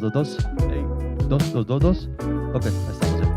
dos, dos, dos. Ey, dos, dos, dos, dos. Ok, ahí estamos ya.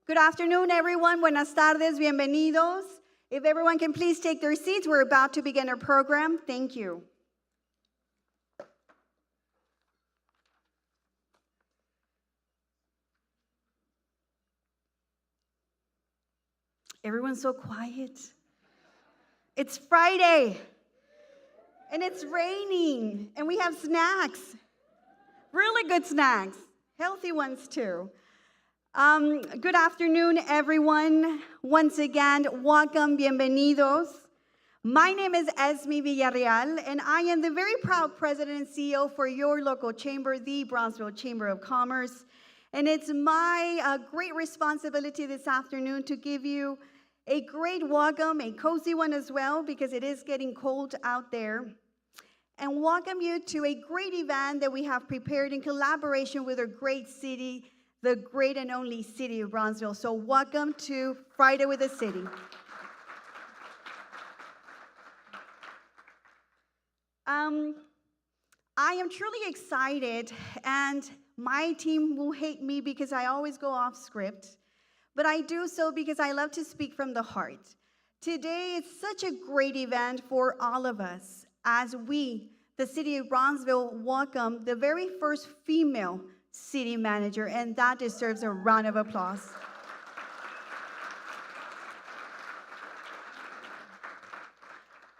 Good afternoon, everyone. Buenas tardes, bienvenidos. If everyone can please take their seats, we're about to begin our program. Thank you. Everyone's so quiet. It's Friday, and it's raining, and we have snacks. Really good snacks, healthy ones too. Good afternoon, everyone. Once again, welcome, bienvenidos. My name is Esme Villarreal, and I am the very proud president and CEO for your local chamber, the Brownsville Chamber of Commerce. And it's my great responsibility this afternoon to give you a great welcome, a cozy one as well, because it is getting cold out there, and welcome you to a great event that we have prepared in collaboration with our great city, the great and only city of Brownsville. So welcome to Friday with the City. I am truly excited, and my team will hate me because I always go off script, but I do so because I love to speak from the heart. Today is such a great event for all of us as we, the city of Brownsville, welcome the very first female city manager, and that deserves a round of applause.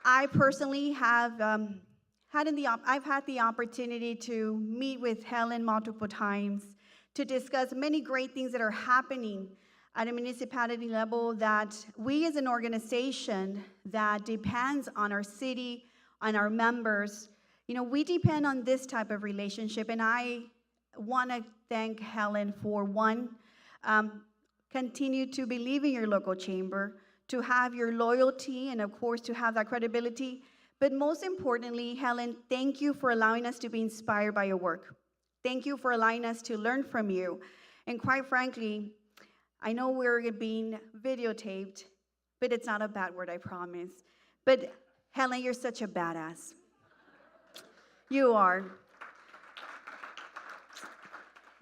I personally have I've had the opportunity to meet with Helen multiple times to discuss many great things that are happening at a municipality level that we as an organization that depends on our city, on our members, we depend on this type of relationship, and I want to thank Helen for one, um, continue to believe in your local chamber, to have your loyalty, and of course, to have that credibility. But most importantly, Helen, thank you for allowing us to be inspired by your work. Thank you for allowing us to learn from you. And quite frankly, I know we're being videotaped, but it's not a bad word, I promise. But Helen, you're such a badass. You are.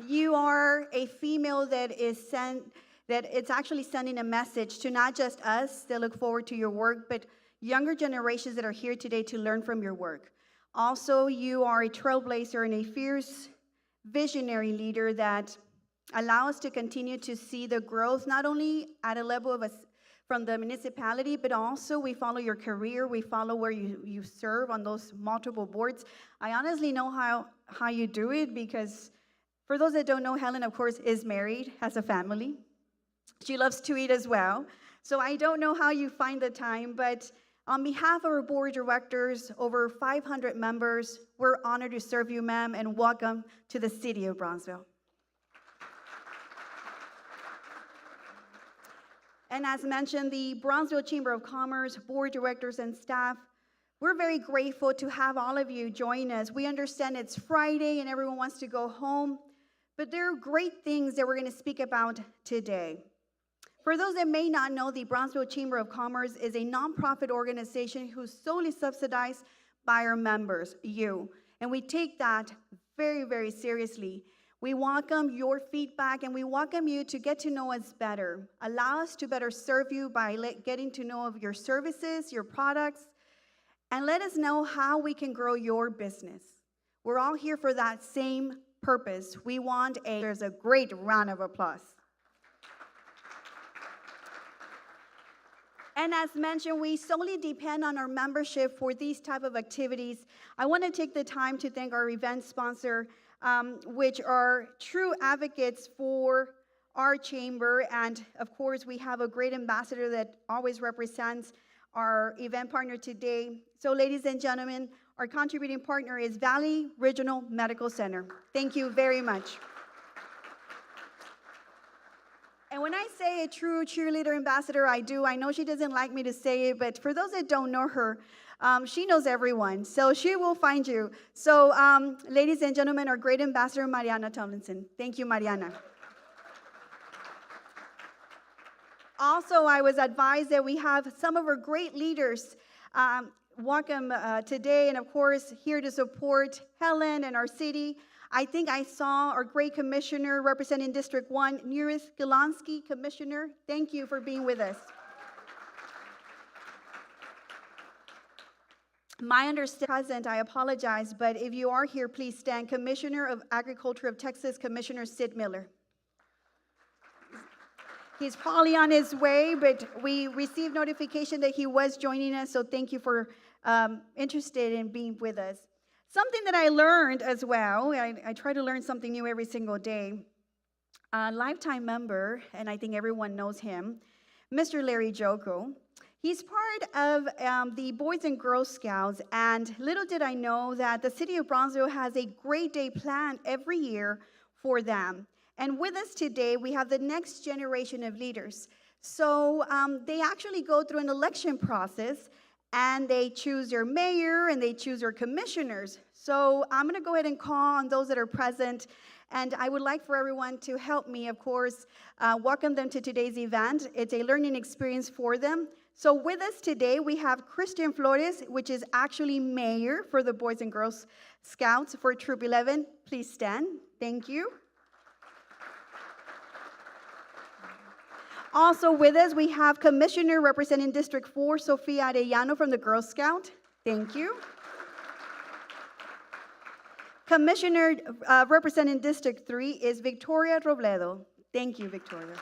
You are a female that it's actually sending a message to not just us that look forward to your work, but younger generations that are here today to learn from your work. Also, you are a trailblazer and a fierce visionary leader that allow us to continue to see the growth, not only at a level of us from the municipality, but also we follow your career, we follow where you serve on those multiple boards. I honestly know how you do it because for those that don't know, Helen, of course, is married, has a family. She loves to eat as well. So I don't know how you find the time, but on behalf of our board of directors, over 500 members, we're honored to serve you, ma'am, and welcome to the city of Bronzeville. And as mentioned, the Bronzeville Chamber of Commerce, board directors and staff, we're very grateful to have all of you join us. We understand it's Friday and everyone wants to go home, but there are great things that we're going to speak about today. For those that may not know, the Bronzeville Chamber of Commerce is a nonprofit organization who's solely subsidized by our members, you. And we take that very, very seriously. We welcome your feedback and we welcome you to get to know us better. Allow us to better serve you by getting to know of your services, your products, and let us know how we can grow your business. We're all here for that same purpose. There's a great round of applause. And as mentioned, we solely depend on our membership for these type of activities. I want to take the time to thank our event sponsor, which are true advocates for our chamber. And of course, we have a great ambassador that always represents our event partner today. So ladies and gentlemen, our contributing partner is Valley Regional Medical Center. Thank you very much. And when I say a true cheerleader ambassador, I do. I know she doesn't like me to say it, but for those that don't know her, she knows everyone, so she will find you. So, ladies and gentlemen, our great ambassador, Mariana Tomlinson. Thank you, Mariana. Also, I was advised that we have some of our great leaders welcome today, and of course, here to support Helen and our city. I think I saw our great commissioner representing District 1, Nuris Galansky, Commissioner. Thank you for being with us. My understanding, present, I apologize, but if you are here, please stand. Commissioner of Agriculture of Texas, Commissioner Sid Miller. He's probably on his way, but we received notification that he was joining us, so thank you for interested in being with us. Something that I learned as well, I try to learn something new every single day. A lifetime member, and I think everyone knows him, Mr. Larry Joko. He's part of the Boys and Girls Scouts, and little did I know that the city of Bronzeville has a great day planned every year for them. And with us today, we have the next generation of leaders. So they actually go through an election process, and they choose their mayor, and they choose their commissioners. So I'm going to go ahead and call on those that are present, and I would like for everyone to help me, of course, welcome them to today's event. It's a learning experience for them. So with us today, we have Christian Flores, which is actually mayor for the Boys and Girls Scouts for Troop 11. Please stand. Thank you. Also with us, we have Commissioner representing District 4, Sofia Arellano from the Girl Scout. Thank you. Commissioner representing District 3 is Victoria Robledo. Thank you, Victoria.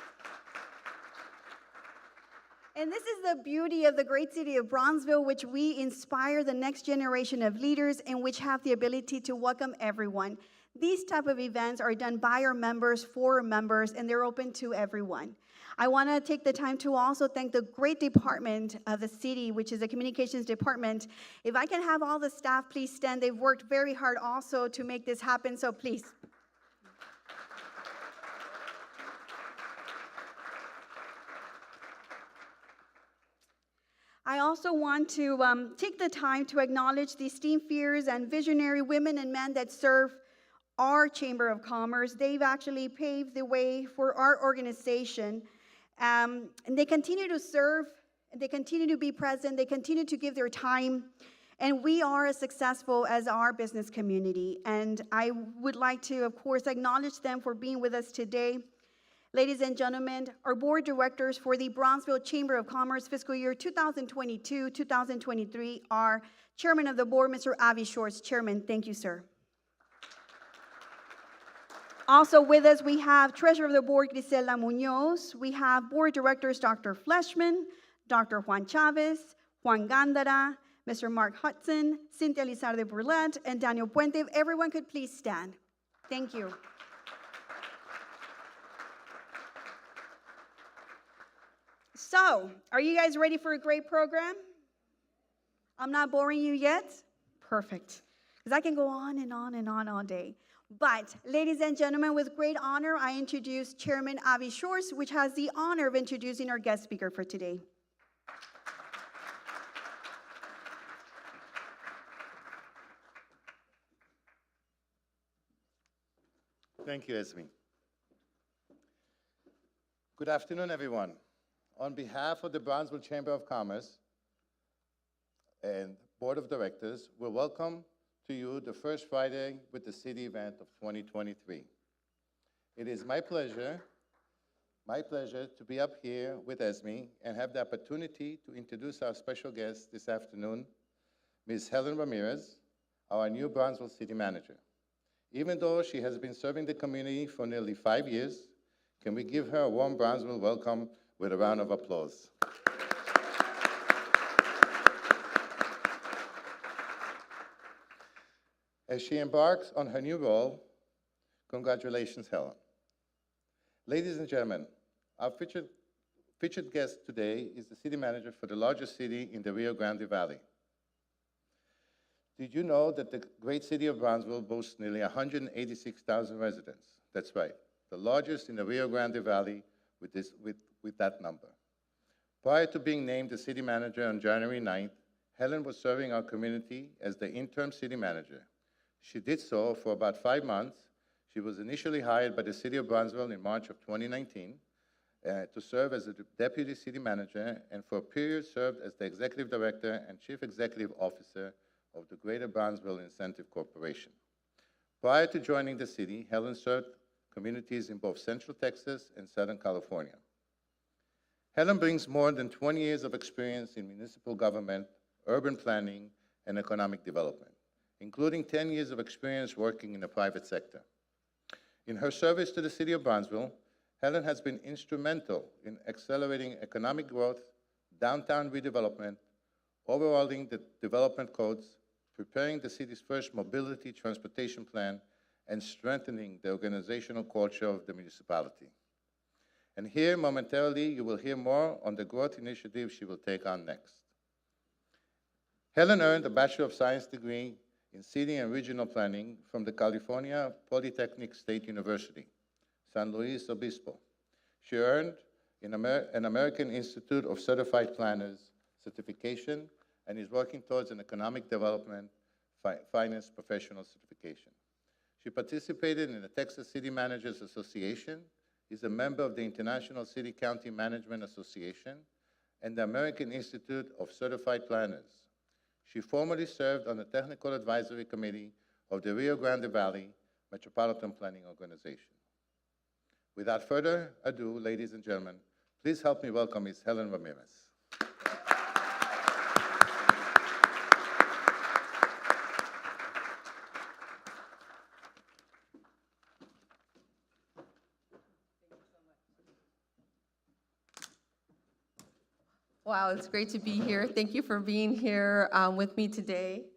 And this is the beauty of the great city of Bronzeville, which we inspire the next generation of leaders and which have the ability to welcome everyone. These type of events are done by our members, for our members, and they're open to everyone. I want to take the time to also thank the great department of the city, which is the communications department. If I can have all the staff please stand. They've worked very hard also to make this happen, so please. I also want to take the time to acknowledge the esteemed peers and visionary women and men that serve our Chamber of Commerce. They've actually paved the way for our organization. And they continue to serve, they continue to be present, they continue to give their time, and we are as successful as our business community. And I would like to, of course, acknowledge them for being with us today. Ladies and gentlemen, our board directors for the Bronzeville Chamber of Commerce fiscal year 2022-2023 are Chairman of the Board, Mr. Avi Shorts. Chairman, thank you, sir. Also with us, we have Treasurer of the Board, Griselda Munoz. We have Board Directors, Dr. Fleshman, Dr. Juan Chavez, Juan Gándara, Mr. Mark Hudson, Cynthia Lizarde Burlett, and Daniel Puente. If everyone could please stand. Thank you. So, are you guys ready for a great program? I'm not boring you yet? Perfect. Because I can go on and on and on all day. But, ladies and gentlemen, with great honor, I introduce Chairman Avi Shorts, which has the honor of introducing our guest speaker for today. Thank you, Esme. Good afternoon, everyone. On behalf of the Brownsville Chamber of Commerce and Board of Directors, we welcome to you the first Friday with the City event of 2023. It is my pleasure to be up here with Esme and have the opportunity to introduce our special guest this afternoon, Ms. Helen Ramirez, our new Brownsville City Manager. Even though she has been serving the community for nearly 5 years, can we give her a warm Brownsville welcome with a round of applause? As she embarks on her new role, congratulations, Helen. Ladies and gentlemen, our featured guest today is the city manager for the largest city in the Rio Grande Valley. Did you know that the great city of Brownsville boasts nearly 186,000 residents? That's right, the largest in the Rio Grande Valley with that number. Prior to being named the city manager on January 9th, Helen was serving our community as the interim city manager. She did so for about 5 months. She was initially hired by the city of Brownsville in March of 2019 to serve as the deputy city manager, and for a period served as the executive director and chief executive officer of the Greater Brownsville Incentive Corporation. Prior to joining the city, Helen served communities in both Central Texas and Southern California. Helen brings more than 20 years of experience in municipal government, urban planning, and economic development, including 10 years of experience working in the private sector. In her service to the city of Brownsville, Helen has been instrumental in accelerating economic growth, downtown redevelopment, overhauling the development codes, preparing the city's first mobility transportation plan, and strengthening the organizational culture of the municipality. And here, momentarily, you will hear more on the growth initiative she will take on next. Helen earned a Bachelor of Science degree in City and Regional Planning from the California Polytechnic State University, San Luis Obispo. She earned an American Institute of Certified Planners certification and is working towards an Economic Development Finance Professional certification. She participated in the Texas City Managers Association, is a member of the International City County Management Association, and the American Institute of Certified Planners. She formerly served on the Technical Advisory Committee of the Rio Grande Valley Metropolitan Planning Organization. Without further ado, ladies and gentlemen, please help me welcome Ms. Helen Ramirez. Wow, it's great to be here. Thank you for being here with me today.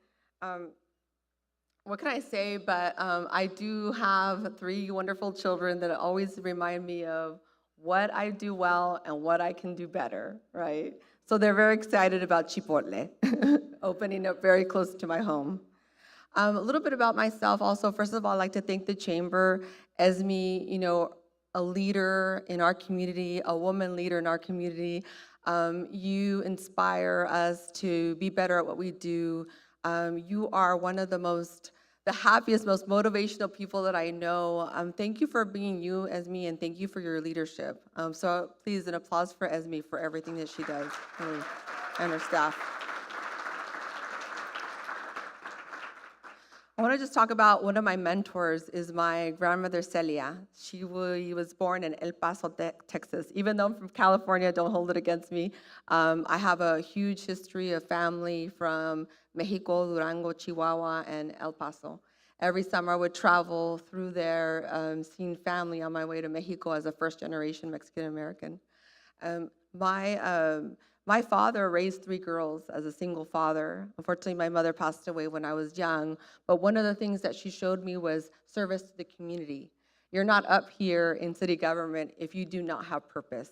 What can I say, but I do have 3 wonderful children that always remind me of what I do well and what I can do better, right? So they're very excited about Chipotle, opening up very close to my home. A little bit about myself also. First of all, I'd like to thank the Chamber. Esme, a leader in our community, a woman leader in our community. You inspire us to be better at what we do. You are one of the happiest, most motivational people that I know. Thank you for being you, Esme, and thank you for your leadership. So please, an applause for Esme for everything that she does, really, and her staff. I want to just talk about one of my mentors is my grandmother, Celia. She was born in El Paso, Texas. Even though I'm from California, don't hold it against me. I have a huge history of family from Mexico, Durango, Chihuahua, and El Paso. Every summer I would travel through there, seeing family on my way to Mexico as a first-generation Mexican-American. My father raised 3 girls as a single father. Unfortunately, my mother passed away when I was young, but one of the things that she showed me was service to the community. You're not up here in city government if you do not have purpose.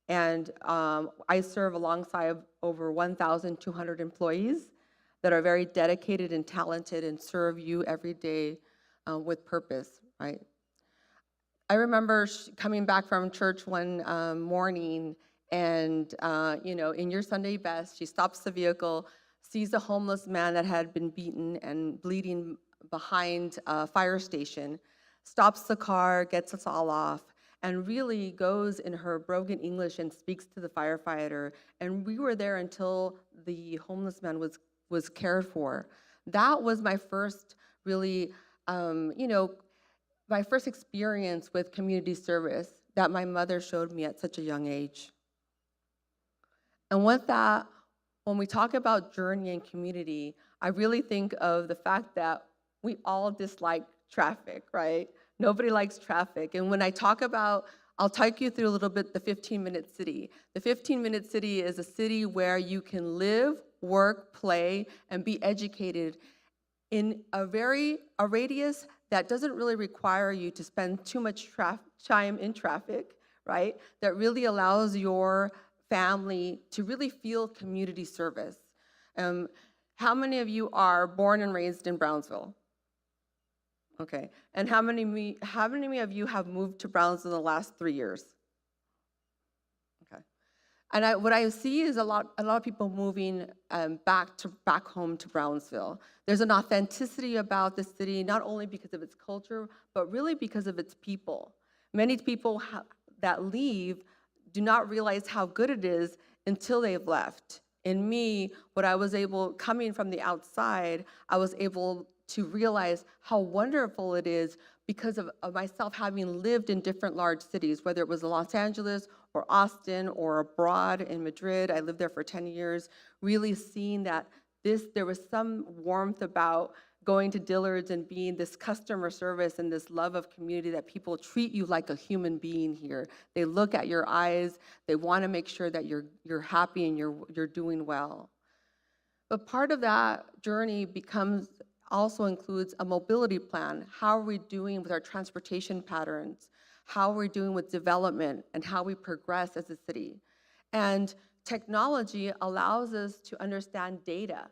And I serve alongside over 1,200 employees that are very dedicated and talented and serve you every day with purpose, right? I remember coming back from church one morning and, in your Sunday best, she stops the vehicle, sees a homeless man that had been beaten and bleeding behind a fire station, stops the car, gets us all off, and really goes in her broken English and speaks to the firefighter. And we were there until the homeless man was cared for. That was my first really, my first experience with community service that my mother showed me at such a young age. And with that, when we talk about journey and community, I really think of the fact that we all dislike traffic, right? Nobody likes traffic. And when I talk about, I'll take you through a little bit the 15-minute city. The 15-minute city is a city where you can live, work, play, and be educated in a radius that doesn't really require you to spend too much time in traffic, right? That really allows your family to really feel community service. How many of you are born and raised in Brownsville? Okay, and how many of you have moved to Brownsville in the last 3 years? Okay, and what I see is a lot of people moving back home to Brownsville. There's an authenticity about the city, not only because of its culture, but really because of its people. Many people that leave do not realize how good it is until they've left. In me, coming from the outside, I was able to realize how wonderful it is because of myself having lived in different large cities, whether it was Los Angeles or Austin or abroad in Madrid. I lived there for 10 years, really seeing that there was some warmth about going to Dillard's and being this customer service and this love of community that people treat you like a human being here. They look at your eyes, they want to make sure that you're happy and you're doing well. But part of that journey also includes a mobility plan. How are we doing with our transportation patterns? How are we doing with development and how we progress as a city? And technology allows us to understand data.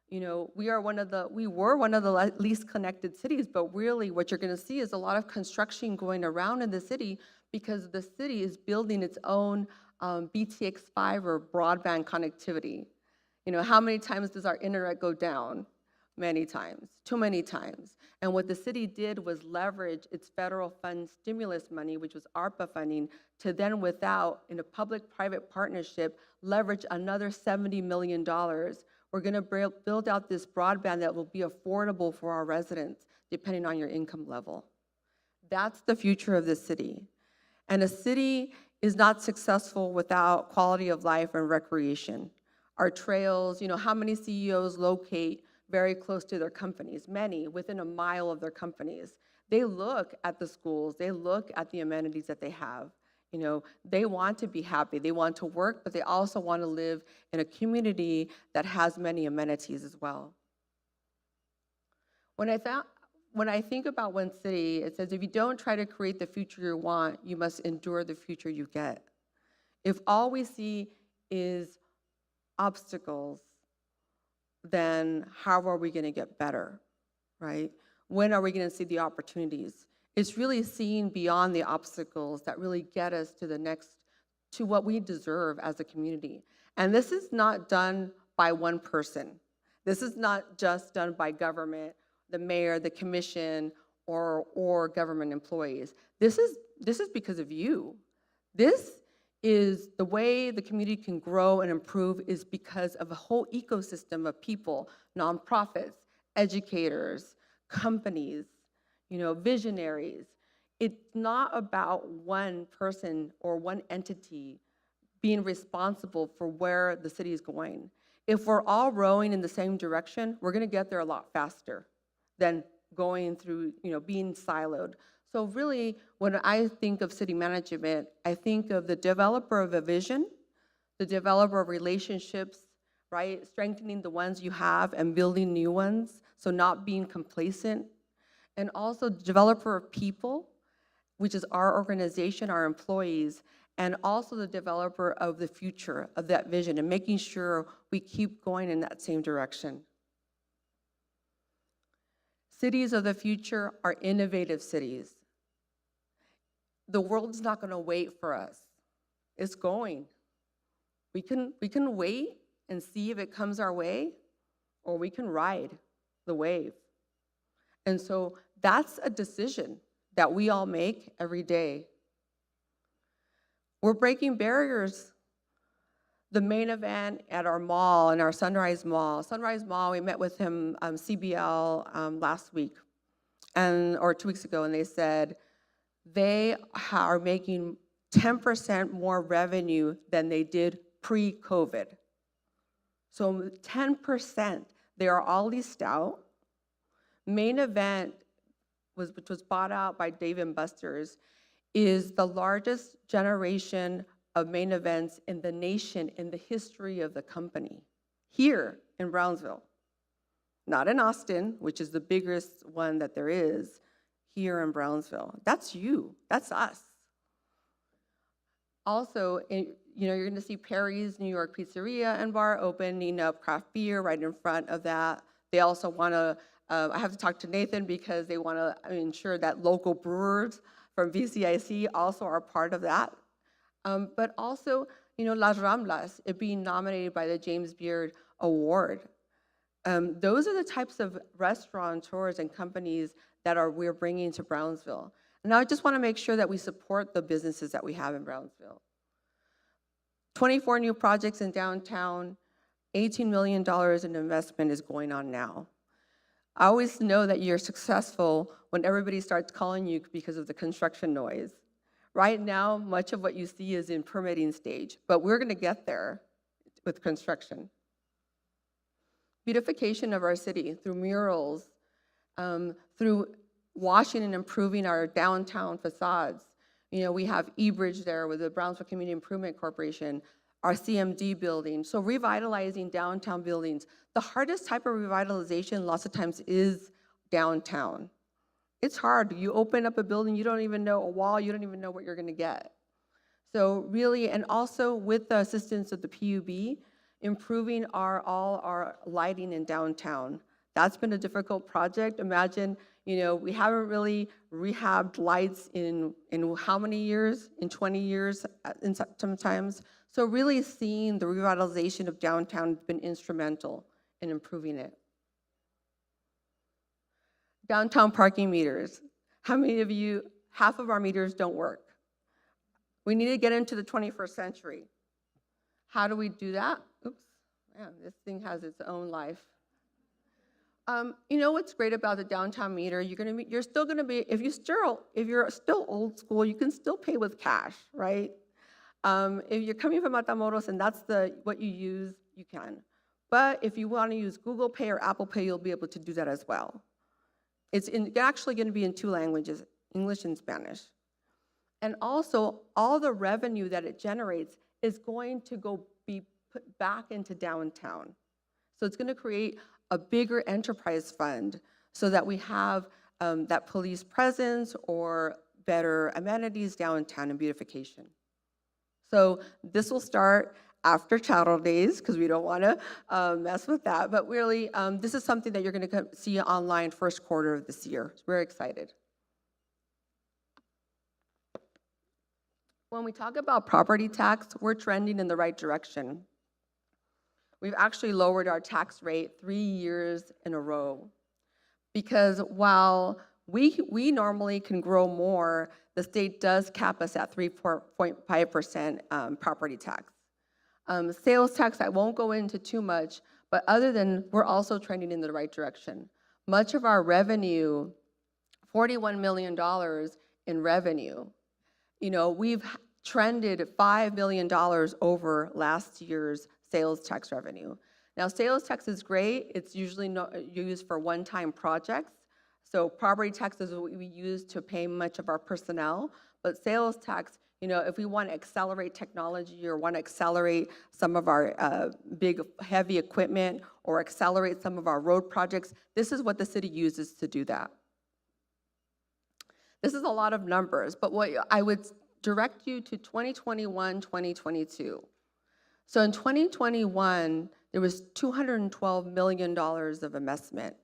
We were one of the least connected cities, but really what you're going to see is a lot of construction going around in the city because the city is building its own BTX5 or broadband connectivity. How many times does our internet go down? Many times, too many times. And what the city did was leverage its federal fund stimulus money, which was ARPA funding, to then in a public-private partnership, leverage another $70 million. We're going to build out this broadband that will be affordable for our residents, depending on your income level. That's the future of the city. And a city is not successful without quality of life and recreation. Our trails, how many CEOs locate very close to their companies? Many, within a mile of their companies. They look at the schools, they look at the amenities that they have. They want to be happy, they want to work, but they also want to live in a community that has many amenities as well. When I think about one city, it says, if you don't try to create the future you want, you must endure the future you get. If all we see is obstacles, then how are we going to get better, right? When are we going to see the opportunities? It's really seeing beyond the obstacles that really get us to the next to what we deserve as a community. And this is not done by one person. This is not just done by government, the mayor, the commission, or government employees. This is because of you. This is the way the community can grow and improve is because of a whole ecosystem of people, nonprofits, educators, companies, visionaries. It's not about one person or one entity being responsible for where the city is going. If we're all rowing in the same direction, we're gonna get there a lot faster than going through, being siloed. So really, when I think of city management, I think of the developer of a vision, the developer of relationships, right? Strengthening the ones you have and building new ones, so not being complacent. And also developer of people, which is our organization, our employees, and also the developer of the future of that vision and making sure we keep going in that same direction. Cities of the future are innovative cities. The world's not going to wait for us. It's going. We can wait and see if it comes our way, or we can ride the wave. And so that's a decision that we all make every day. We're breaking barriers. The main event at our mall, in our Sunrise Mall, we met with him, CBL, last week, or 2 weeks ago, and they said they are making 10% more revenue than they did pre-COVID. So 10%, they are all leased out. Main event, which was bought out by Dave & Buster's, is the largest generation of main events in the nation in the history of the company, here in Brownsville. Not in Austin, which is the biggest one that there is, here in Brownsville. That's you, that's us. Also, you're gonna see Perry's New York Pizzeria and Bar opening up craft beer right in front of that. They also wanna, I have to talk to Nathan because they wanna ensure that local brewers from VCIC also are part of that. But also, Las Ramblas, it being nominated by the James Beard Award. Those are the types of restaurateurs and companies that we're bringing to Brownsville. And I just want to make sure that we support the businesses that we have in Brownsville. 24 new projects in downtown, $18 million in investment is going on now. I always know that you're successful when everybody starts calling you because of the construction noise. Right now, much of what you see is in permitting stage, but we're going to get there with construction. Beautification of our city through murals, through washing and improving our downtown facades. We have eBridge there with the Brownsville Community Improvement Corporation, our CMD building. So revitalizing downtown buildings. The hardest type of revitalization lots of times is downtown. It's hard. You open up a building, you don't even know a wall, you don't even know what you're going to get. So really, and also with the assistance of the PUB, improving all our lighting in downtown. That's been a difficult project. Imagine, we haven't really rehabbed lights in how many years? In 20 years sometimes. So really seeing the revitalization of downtown has been instrumental in improving it. Downtown parking meters. How many of you, half of our meters don't work? We need to get into the 21st century. How do we do that? Oops, man, this thing has its own life. What's great about the downtown meter? You're still gonna be, if you're still old school, you can still pay with cash, right? If you're coming from Matamoros and that's what you use, you can. But if you want to use Google Pay or Apple Pay, you'll be able to do that as well. It's actually going to be in 2 languages, English and Spanish. And also, all the revenue that it generates is going to be put back into downtown. So it's going to create a bigger enterprise fund so that we have that police presence or better amenities downtown and beautification. So this will start after Child Days, because we don't want to mess with that. But really, this is something that you're going to see online first quarter of this year. We're excited. When we talk about property tax, we're trending in the right direction. We've actually lowered our tax rate 3 years in a row. Because while we normally can grow more, the state does cap us at 3.5% property tax. Sales tax, I won't go into too much, but other than, we're also trending in the right direction. Much of our revenue, $41 million in revenue, we've trended $5 million over last year's sales tax revenue. Now, sales tax is great. It's usually used for one-time projects. So property tax is what we use to pay much of our personnel. But sales tax, if we want to accelerate technology or want to accelerate some of our big, heavy equipment or accelerate some of our road projects, this is what the city uses to do that. This is a lot of numbers, but what I would direct you to 2021, 2022. So in 2021, there was $212 million of investment.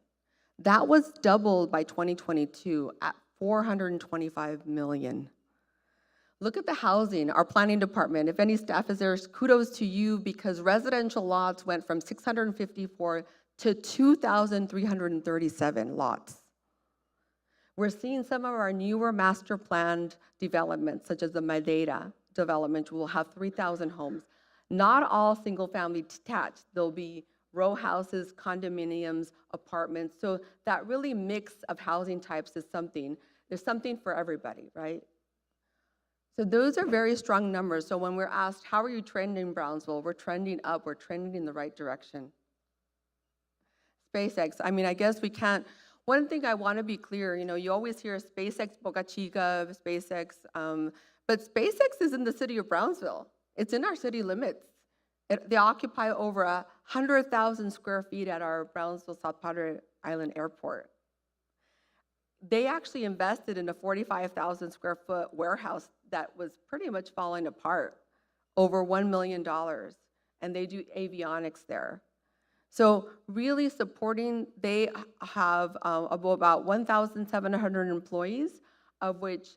That was doubled by 2022 at $425 million. Look at the housing, our planning department. If any staff is there, kudos to you, because residential lots went from 654 to 2,337 lots. We're seeing some of our newer master planned developments, such as the Madeira development, will have 3,000 homes. Not all single-family detached. There'll be row houses, condominiums, apartments. So that really mix of housing types is something. There's something for everybody, right? So those are very strong numbers. So when we're asked, how are you trending in Brownsville? We're trending up. We're trending in the right direction. SpaceX, I guess we can't. One thing I want to be clear, you always hear SpaceX, Boca Chica, SpaceX, but SpaceX is in the city of Brownsville. It's in our city limits. They occupy over 100,000 square feet at our Brownsville South Padre Island Airport. They actually invested in a 45,000 square foot warehouse that was pretty much falling apart, over $1 million, and they do avionics there. So really supporting, they have about 1,700 employees, of which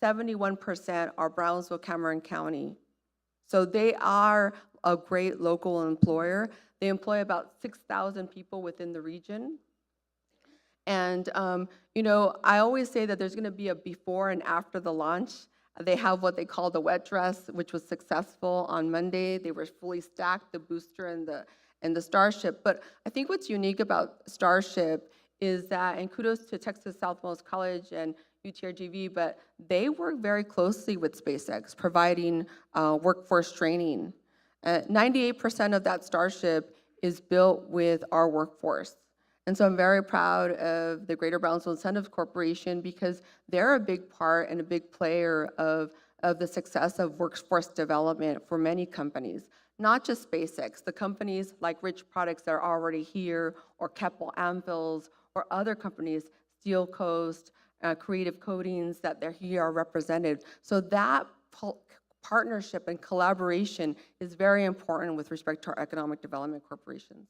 71% are Brownsville, Cameron County. So they are a great local employer. They employ about 6,000 people within the region. And, I always say that there's going to be a before and after the launch. They have what they call the wet dress, which was successful on Monday. They were fully stacked, the booster and the Starship. But I think what's unique about Starship is that, and kudos to Texas Southmost College and UTRGV, but they work very closely with SpaceX, providing workforce training. 98% of that Starship is built with our workforce. And so I'm very proud of the Greater Brownsville Incentives Corporation, because they're a big part and a big player of the success of workforce development for many companies, not just SpaceX, the companies like Rich Products that are already here, or Keppel Amphils, or other companies, Steel Coast, Creative Coatings, that they're here are represented. So that partnership and collaboration is very important with respect to our economic development corporations.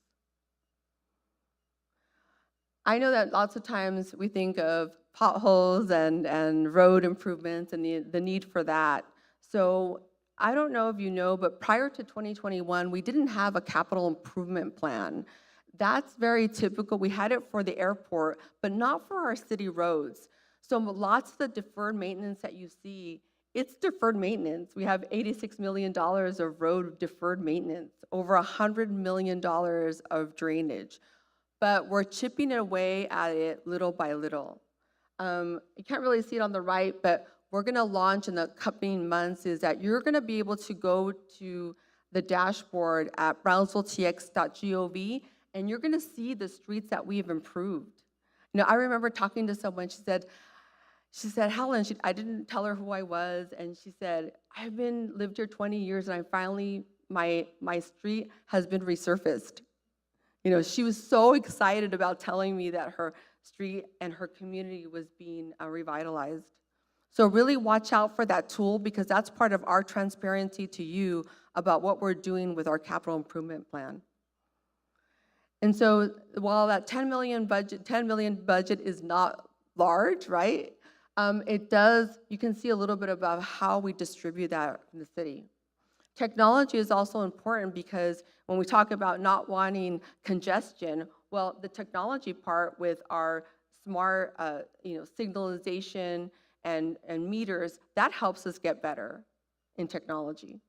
I know that lots of times we think of potholes and road improvements and the need for that. So I don't know if you know, but prior to 2021, we didn't have a capital improvement plan. That's very typical. We had it for the airport, but not for our city roads. So lots of the deferred maintenance that you see, it's deferred maintenance. We have $86 million of road deferred maintenance, over $100 million of drainage. But we're chipping away at it little by little. You can't really see it on the right, but we're going to launch in the coming months is that you're going to be able to go to the dashboard at brownsvilletx.gov, and you're going to see the streets that we've improved. I remember talking to someone, she said, Helen, I didn't tell her who I was, and she said, I've lived here 20 years, and I finally, my street has been resurfaced. She was so excited about telling me that her street and her community was being revitalized. So really watch out for that tool, because that's part of our transparency to you about what we're doing with our capital improvement plan. And so while that $10 million budget is not large, right? You can see a little bit about how we distribute that in the city. Technology is also important because when we talk about not wanting congestion, well, the technology part with our smart, signalization and meters, that helps us get better in technology.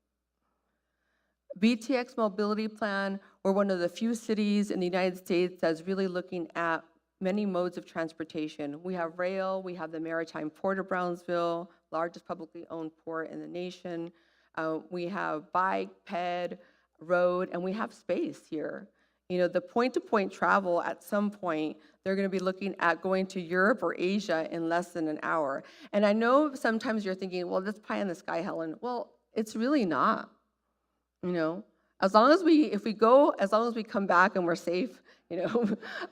BTX Mobility Plan, we're one of the few cities in the United States that's really looking at many modes of transportation. We have rail, we have the Maritime Port of Brownsville, largest publicly owned port in the nation. We have bike, ped, road, and we have space here. The point-to-point travel, at some point, they're going to be looking at going to Europe or Asia in less than an hour. And I know sometimes you're thinking, well, that's pie in the sky, Helen. Well, it's really not. As long as we come back and we're safe,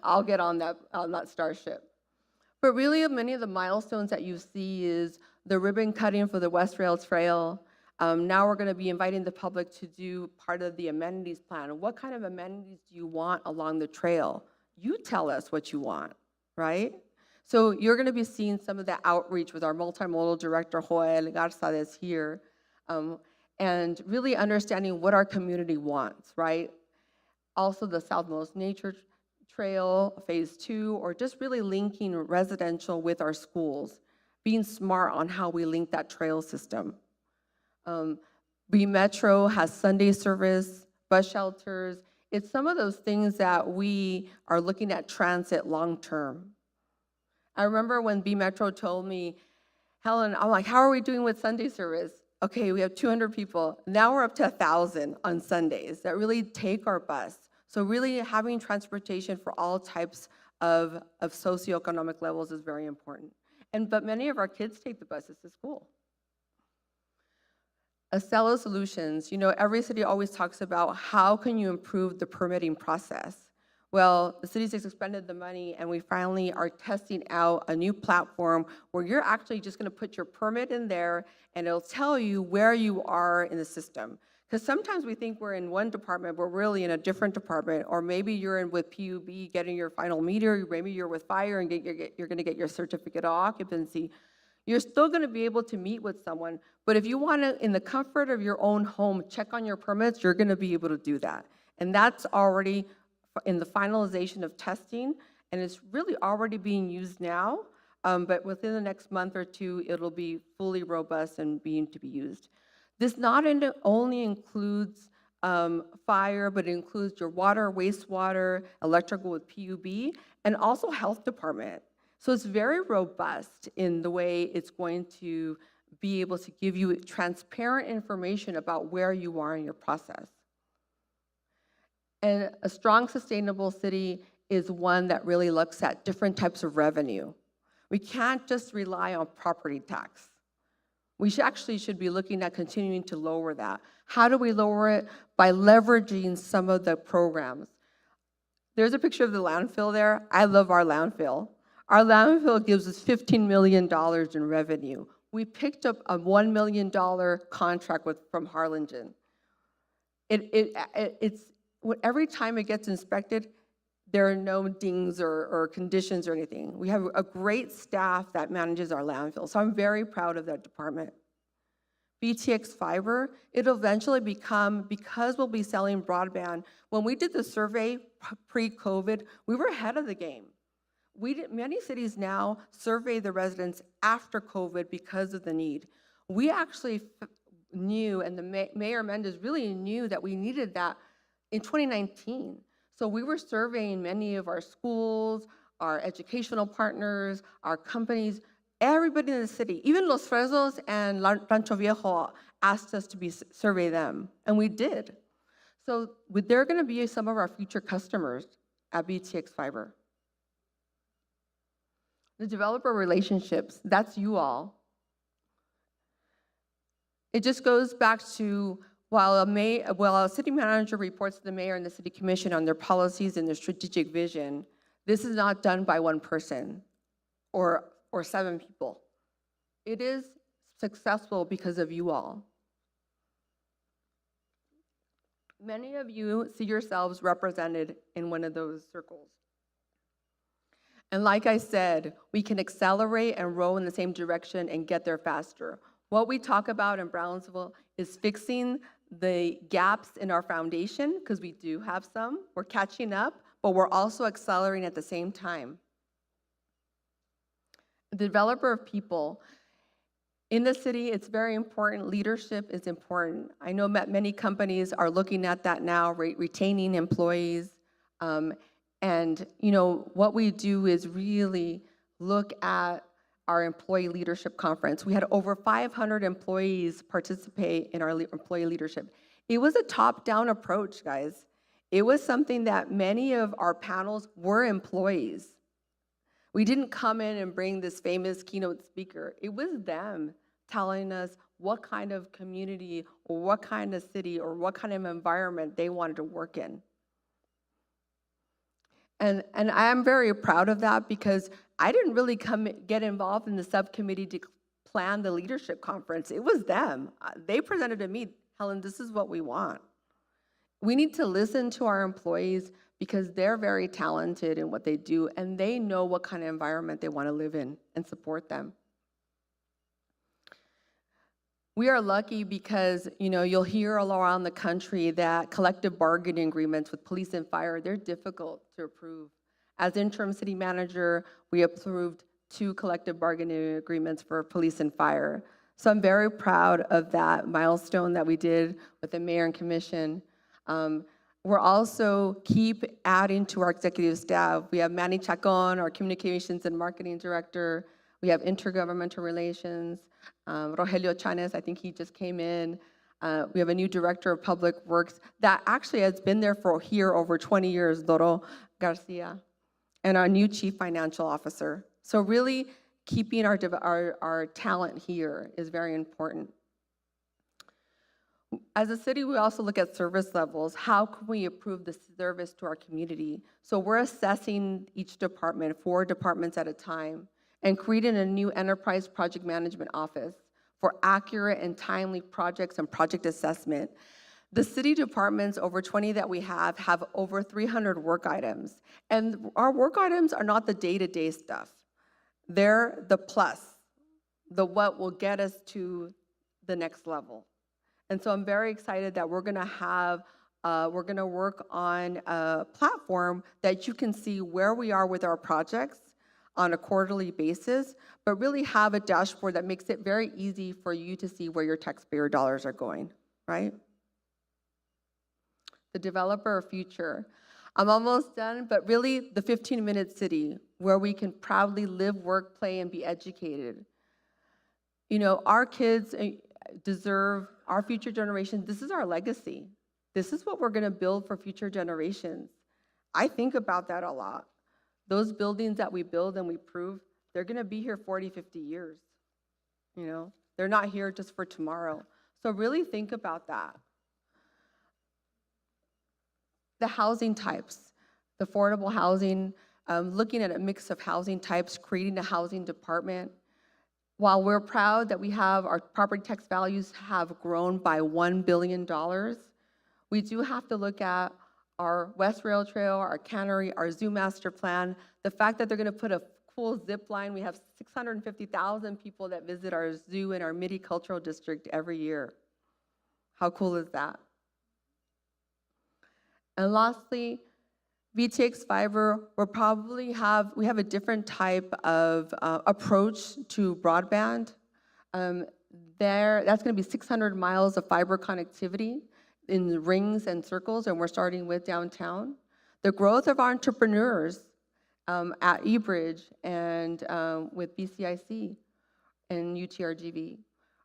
I'll get on that starship. But really, many of the milestones that you see is the ribbon cutting for the West Rail Trail. Now we're going to be inviting the public to do part of the amenities plan. What kind of amenities do you want along the trail? You tell us what you want, right? So you're going to be seeing some of the outreach with our multimodal director, Joel Garza, that's here, and really understanding what our community wants, right? Also the Southmost Nature Trail, Phase 2, or just really linking residential with our schools, being smart on how we link that trail system. B Metro has Sunday service, bus shelters. It's some of those things that we are looking at transit long term. I remember when B Metro told me, Helen, I'm like, how are we doing with Sunday service? Okay, we have 200 people. Now we're up to 1,000 on Sundays that really take our bus. So really having transportation for all types of socioeconomic levels is very important. But many of our kids take the buses to school. Acelo Solutions, every city always talks about how can you improve the permitting process. Well, the city's expended the money, and we finally are testing out a new platform where you're actually just going to put your permit in there, and it'll tell you where you are in the system. Because sometimes we think we're in one department, but we're really in a different department, or maybe you're in with PUB getting your final meter, maybe you're with fire and you're going to get your certificate of occupancy. You're still going to be able to meet with someone, but if you want to, in the comfort of your own home, check on your permits, you're going to be able to do that. And that's already in the finalization of testing, and it's really already being used now, but within the next month or two, it'll be fully robust and being to be used. This not only includes fire, but it includes your water, wastewater, electrical with PUB, and also health department. So it's very robust in the way it's going to be able to give you transparent information about where you are in your process. And a strong, sustainable city is one that really looks at different types of revenue. We can't just rely on property tax. We actually should be looking at continuing to lower that. How do we lower it? By leveraging some of the programs. There's a picture of the landfill there. I love our landfill. Our landfill gives us $15 million in revenue. We picked up a $1 million contract from Harlingen. Every time it gets inspected, there are no dings or conditions or anything. We have a great staff that manages our landfill, so I'm very proud of that department. BTX Fiber, it'll eventually become, because we'll be selling broadband, when we did the survey pre-COVID, we were ahead of the game. Many cities now survey the residents after COVID because of the need. We actually knew, and the Mayor Mendez really knew that we needed that in 2019. So we were surveying many of our schools, our educational partners, our companies, everybody in the city. Even Los Fresnos and Rancho Viejo asked us to survey them, and we did. So they're going to be some of our future customers at BTX Fiber. The developer relationships, that's you all. It just goes back to while a city manager reports to the mayor and the city commission on their policies and their strategic vision, this is not done by one person or 7 people. It is successful because of you all. Many of you see yourselves represented in one of those circles. And like I said, we can accelerate and row in the same direction and get there faster. What we talk about in Brownsville is fixing the gaps in our foundation, because we do have some. We're catching up, but we're also accelerating at the same time. The developer of people. In the city, it's very important. Leadership is important. I know that many companies are looking at that now, retaining employees. And what we do is really look at our employee leadership conference. We had over 500 employees participate in our employee leadership. It was a top-down approach, guys. It was something that many of our panels were employees. We didn't come in and bring this famous keynote speaker. It was them telling us what kind of community or what kind of city or what kind of environment they wanted to work in. And I am very proud of that, because I didn't really get involved in the subcommittee to plan the leadership conference. It was them. They presented to me, Helen, this is what we want. We need to listen to our employees, because they're very talented in what they do, and they know what kind of environment they want to live in, and support them. We are lucky because, you'll hear all around the country that collective bargaining agreements with police and fire, they're difficult to approve. As interim city manager, we approved 2 collective bargaining agreements for police and fire. So I'm very proud of that milestone that we did with the mayor and commission. We're also keep adding to our executive staff. We have Manny Chacon, our communications and marketing director. We have intergovernmental relations. Rogelio Chanes, I think he just came in. We have a new director of public works that actually has been there for here over 20 years, Doro Garcia, and our new chief financial officer. So really keeping our talent here is very important. As a city, we also look at service levels. How can we improve the service to our community? So we're assessing each department, 4 departments at a time, and creating a new enterprise project management office for accurate and timely projects and project assessment. The city departments, over 20 that we have over 300 work items. And our work items are not the day-to-day stuff. They're the plus, the what will get us to the next level. And so I'm very excited that we're gonna work on a platform that you can see where we are with our projects on a quarterly basis, but really have a dashboard that makes it very easy for you to see where your taxpayer dollars are going, right? The developer of future. I'm almost done, but really the 15-minute city where we can proudly live, work, play, and be educated. Our kids deserve, our future generations, this is our legacy. This is what we're gonna build for future generations. I think about that a lot. Those buildings that we build and we prove, they're gonna be here 40, 50 years. They're not here just for tomorrow. So really think about that. The housing types, the affordable housing, looking at a mix of housing types, creating a housing department. While we're proud that we have our property tax values have grown by $1 billion, we do have to look at our West Rail Trail, our cannery, our zoo master plan, the fact that they're gonna put a cool zip line. We have 650,000 people that visit our zoo and our Midi Cultural District every year. How cool is that? And lastly, VTX fiber, we have a different type of approach to broadband. That's gonna be 600 miles of fiber connectivity in rings and circles, and we're starting with downtown. The growth of our entrepreneurs at eBridge and with BCIC and UTRGV.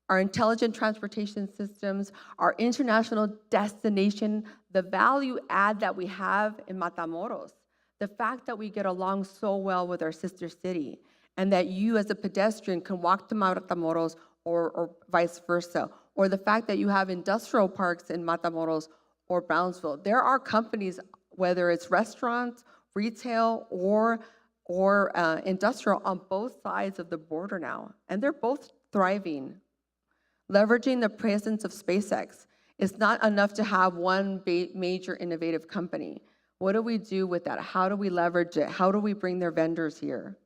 Our intelligent transportation systems, our international destination, the value add that we have in Matamoros, the fact that we get along so well with our sister city, and that you as a pedestrian can walk to Matamoros or vice versa, or the fact that you have industrial parks in Matamoros or Brownsville. There are companies, whether it's restaurants, retail, or industrial on both sides of the border now, and they're both thriving. Leveraging the presence of SpaceX. It's not enough to have one major innovative company. What do we do with that? How do we leverage it? How do we bring their vendors here?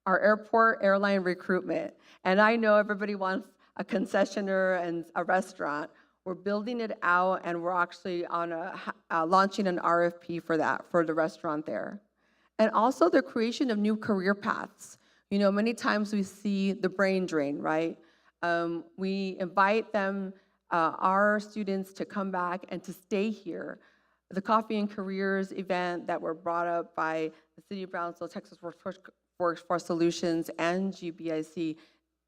Our airport airline recruitment. And I know everybody wants a concessionaire and a restaurant. We're building it out, and we're actually on launching an RFP for that, for the restaurant there. And also the creation of new career paths. You know, many times we see the brain drain, right? We invite them, our students, to come back and to stay here. The Coffee and Careers event that were brought up by the City of Brownsville, Texas Workforce Solutions, and GBIC,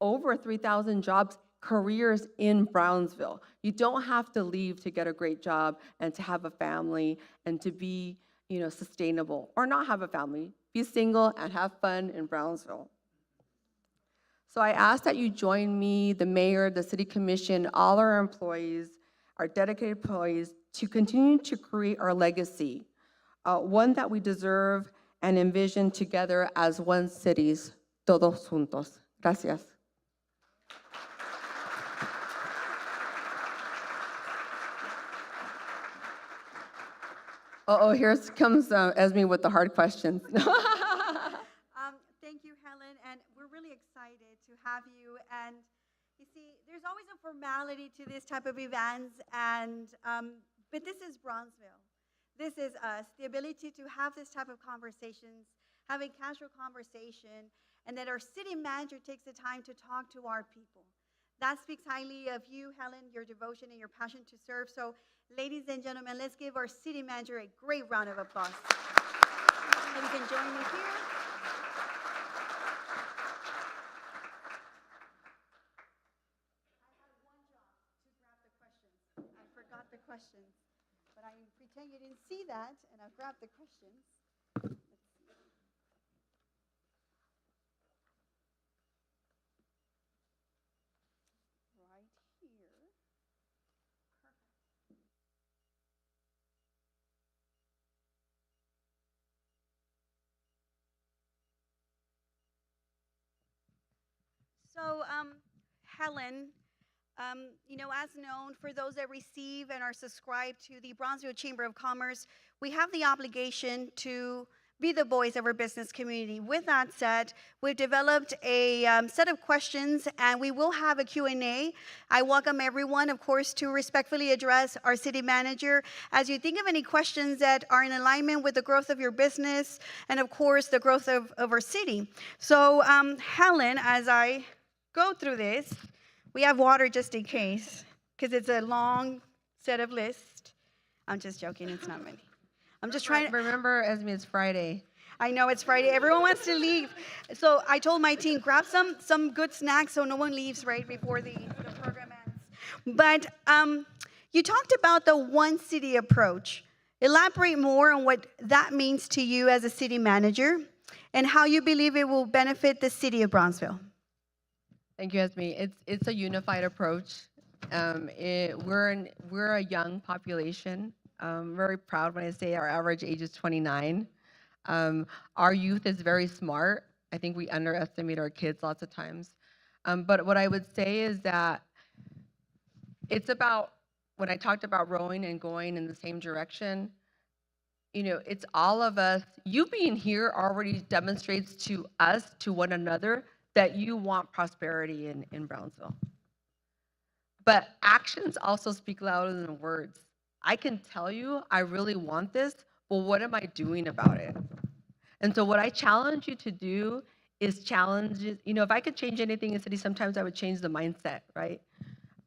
over 3,000 jobs, careers in Brownsville. You don't have to leave to get a great job and to have a family and to be, you know, sustainable, or not have a family. Be single and have fun in Brownsville. So I ask that you join me, the mayor, the city commission, all our employees, our dedicated employees, to continue to create our legacy, one that we deserve and envision together as one cities, todos juntos. Gracias. Here comes Esme with the hard questions. Thank you, Helen, and we're really excited to have you. And you see, there's always a formality to this type of events, and but this is Bronzeville. This is us, the ability to have this type of conversations, have a casual conversation, and that our city manager takes the time to talk to our people. That speaks highly of you, Helen, your devotion and your passion to serve. So, ladies and gentlemen, let's give our city manager a great round of applause. And you can join me here. I forgot the questions, but I pretend you didn't see that, and I'll grab the questions. Let's see. Right here. Perfect. So, Helen, you know, as known, for those that receive and are subscribed to the Bronzeville Chamber of Commerce, we have the obligation to be the voice of our business community. With that said, we've developed a set of questions, and we will have a Q&A. I welcome everyone, of course, to respectfully address our city manager as you think of any questions that are in alignment with the growth of your business and, of course, the growth of our city. So, Helen, as I go through this, we have water just in case, because it's a long set of lists. I'm just joking, it's not many. I'm just trying to... Remember, Esme, it's Friday. I know it's Friday, everyone wants to leave. So I told my team, grab some good snacks so no one leaves right before the program ends. But you talked about the one city approach. Elaborate more on what that means to you as a city manager and how you believe it will benefit the city of Brownsville. Thank you, Esme. It's a unified approach. We're a young population. I'm very proud when I say our average age is 29. Our youth is very smart. I think we underestimate our kids lots of times. But what I would say is that it's about, when I talked about rowing and going in the same direction, you know, it's all of us. You being here already demonstrates to us, to one another, that you want prosperity in Brownsville. But actions also speak louder than words. I can tell you I really want this, but what am I doing about it? And so what I challenge you to do is challenge, you know, if I could change anything in the city, sometimes I would change the mindset, right?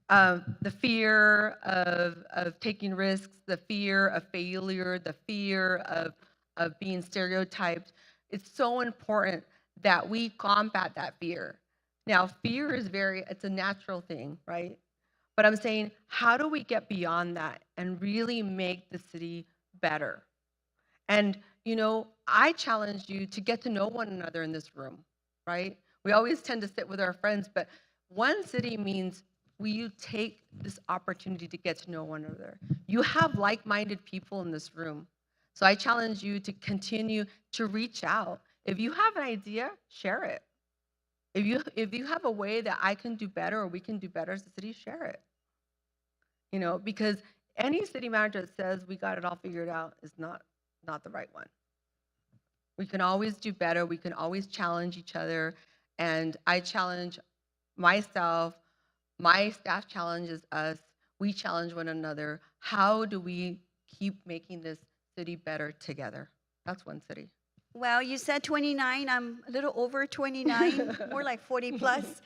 The fear of taking risks, the fear of failure, the fear of being stereotyped. It's so important that we combat that fear. Now, fear is it's a natural thing, right? But I'm saying, how do we get beyond that and really make the city better? And, you know, I challenge you to get to know one another in this room, right? We always tend to sit with our friends, but one city means you take this opportunity to get to know one another. You have like-minded people in this room. So I challenge you to continue to reach out. If you have an idea, share it. If you have a way that I can do better or we can do better as a city, share it. You know, because any city manager that says we got it all figured out is not not the right one. We can always do better. We can always challenge each other. And I challenge myself. My staff challenges us. We challenge one another. How do we keep making this city better together? That's one city. Well, you said 29. I'm a little over 29, more like 40 plus.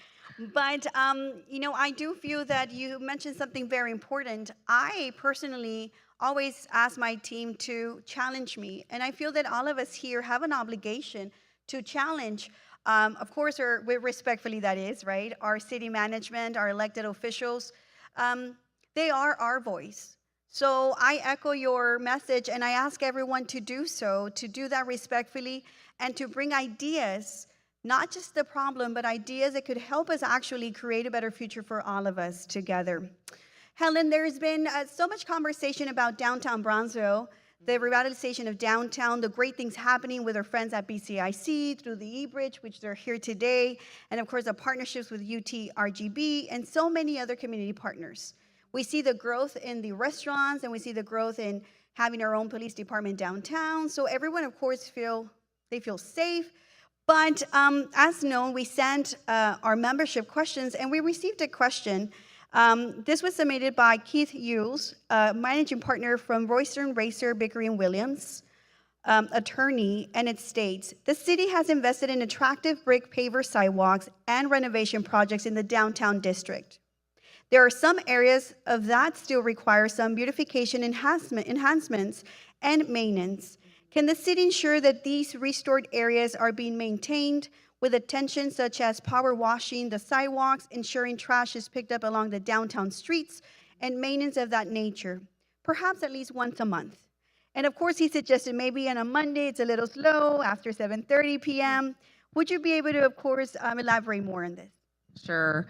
But, I do feel that you mentioned something very important. I personally always ask my team to challenge me. And I feel that all of us here have an obligation to challenge, of course, or respectfully, that is, right? Our city management, our elected officials, they are our voice. So I echo your message, and I ask everyone to do so, to do that respectfully, and to bring ideas, not just the problem, but ideas that could help us actually create a better future for all of us together. Helen, there's been so much conversation about downtown Bronzeville, the revitalization of downtown, the great things happening with our friends at BCIC through the E-Bridge, which they're here today, and of course the partnerships with UT RGB and so many other community partners. We see the growth in the restaurants, and we see the growth in having our own police department downtown. So everyone, of course, feel safe. But as known, we sent our membership questions, and we received a question. This was submitted by Keith Hughes, managing partner from Royston Racer, Bickering Williams, attorney, and it states, the city has invested in attractive brick paver sidewalks and renovation projects in the downtown district. There are some areas of that still require some beautification enhancements and maintenance. Can the city ensure that these restored areas are being maintained with attention such as power washing the sidewalks, ensuring trash is picked up along the downtown streets, and maintenance of that nature, perhaps at least once a month? And of course, he suggested maybe on a Monday it's a little slow after 7:30 p.m. Would you be able to, of course, elaborate more on this? Sure.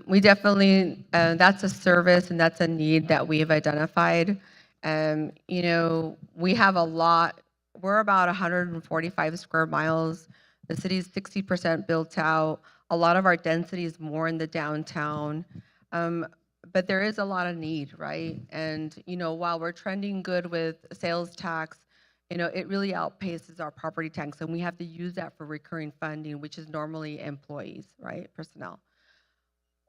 We definitely, that's a service and that's a need that we have identified. We have a lot, we're about 145 square miles. The city's 60% built out. A lot of our density is more in the downtown. But there is a lot of need, right? And, while we're trending good with sales tax, it really outpaces our property tax, and we have to use that for recurring funding, which is normally employees, right, personnel.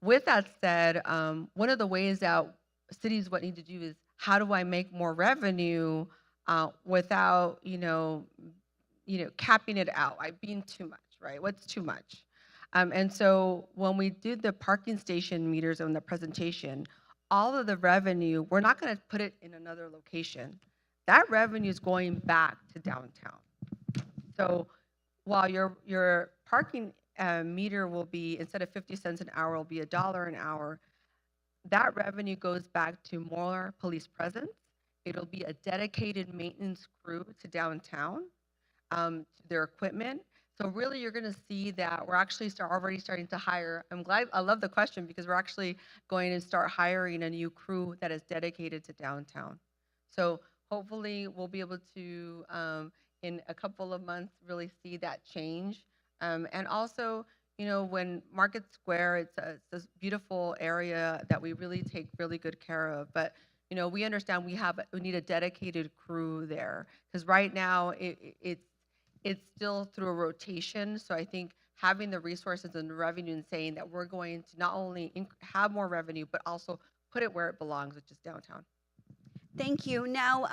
With that said, one of the ways that cities what need to do is how do I make more revenue without, capping it out, like being too much, right? What's too much? And so when we did the parking station meters on the presentation, all of the revenue, we're not going to put it in another location. That revenue is going back to downtown. So while your parking meter will be, instead of 50 cents an hour, will be $1 an hour, that revenue goes back to more police presence. It'll be a dedicated maintenance crew to downtown, to their equipment. So really, you're going to see that we're actually already starting to hire. I love the question because we're actually going to start hiring a new crew that is dedicated to downtown. So hopefully, we'll be able to, in a couple of months, really see that change. And also, when Market Square, it's this beautiful area that we really take really good care of. But, we understand we need a dedicated crew there because right now it's still through a rotation. So I think having the resources and the revenue and saying that we're going to not only have more revenue, but also put it where it belongs, which is downtown. Thank you. Now,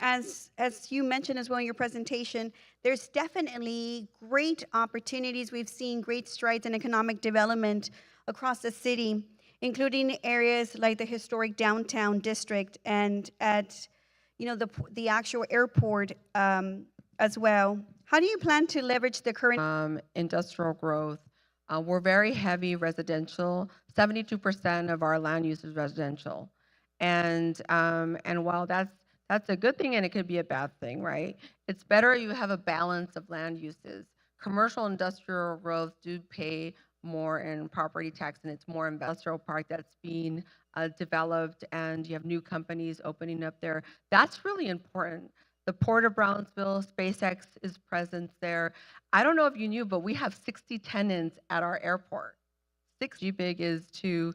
as you mentioned as well in your presentation, there's definitely great opportunities. We've seen great strides in economic development across the city, including areas like the historic downtown district and at, the actual airport as well. How do you plan to leverage the current industrial growth? We're very heavy residential. 72% of our land use is residential. And while that's a good thing and it could be a bad thing, right? It's better you have a balance of land uses. Commercial industrial growth do pay more in property tax, and it's more industrial park that's being developed, and you have new companies opening up there. That's really important. The Port of Brownsville, SpaceX is present there. I don't know if you knew, but we have 60 tenants at our airport. 60 big is to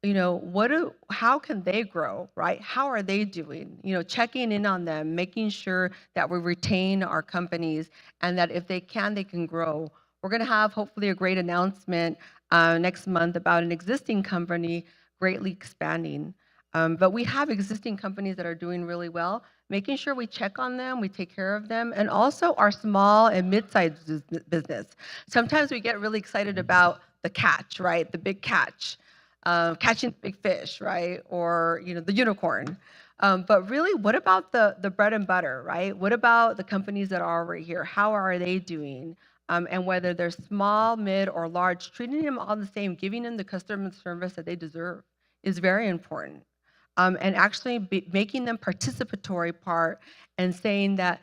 how can they grow, right? How are they doing? Checking in on them, making sure that we retain our companies and that if they can grow. We're going to have hopefully a great announcement next month about an existing company greatly expanding. But we have existing companies that are doing really well, making sure we check on them, we take care of them, and also our small and mid-sized business. Sometimes we get really excited about the catch, right? The big catch, catching big fish, right? Or the unicorn. But really, what about the bread and butter, right? What about the companies that are already here? How are they doing? And whether they're small, mid, or large, treating them all the same, giving them the customer service that they deserve is very important. And actually making them participatory part and saying that,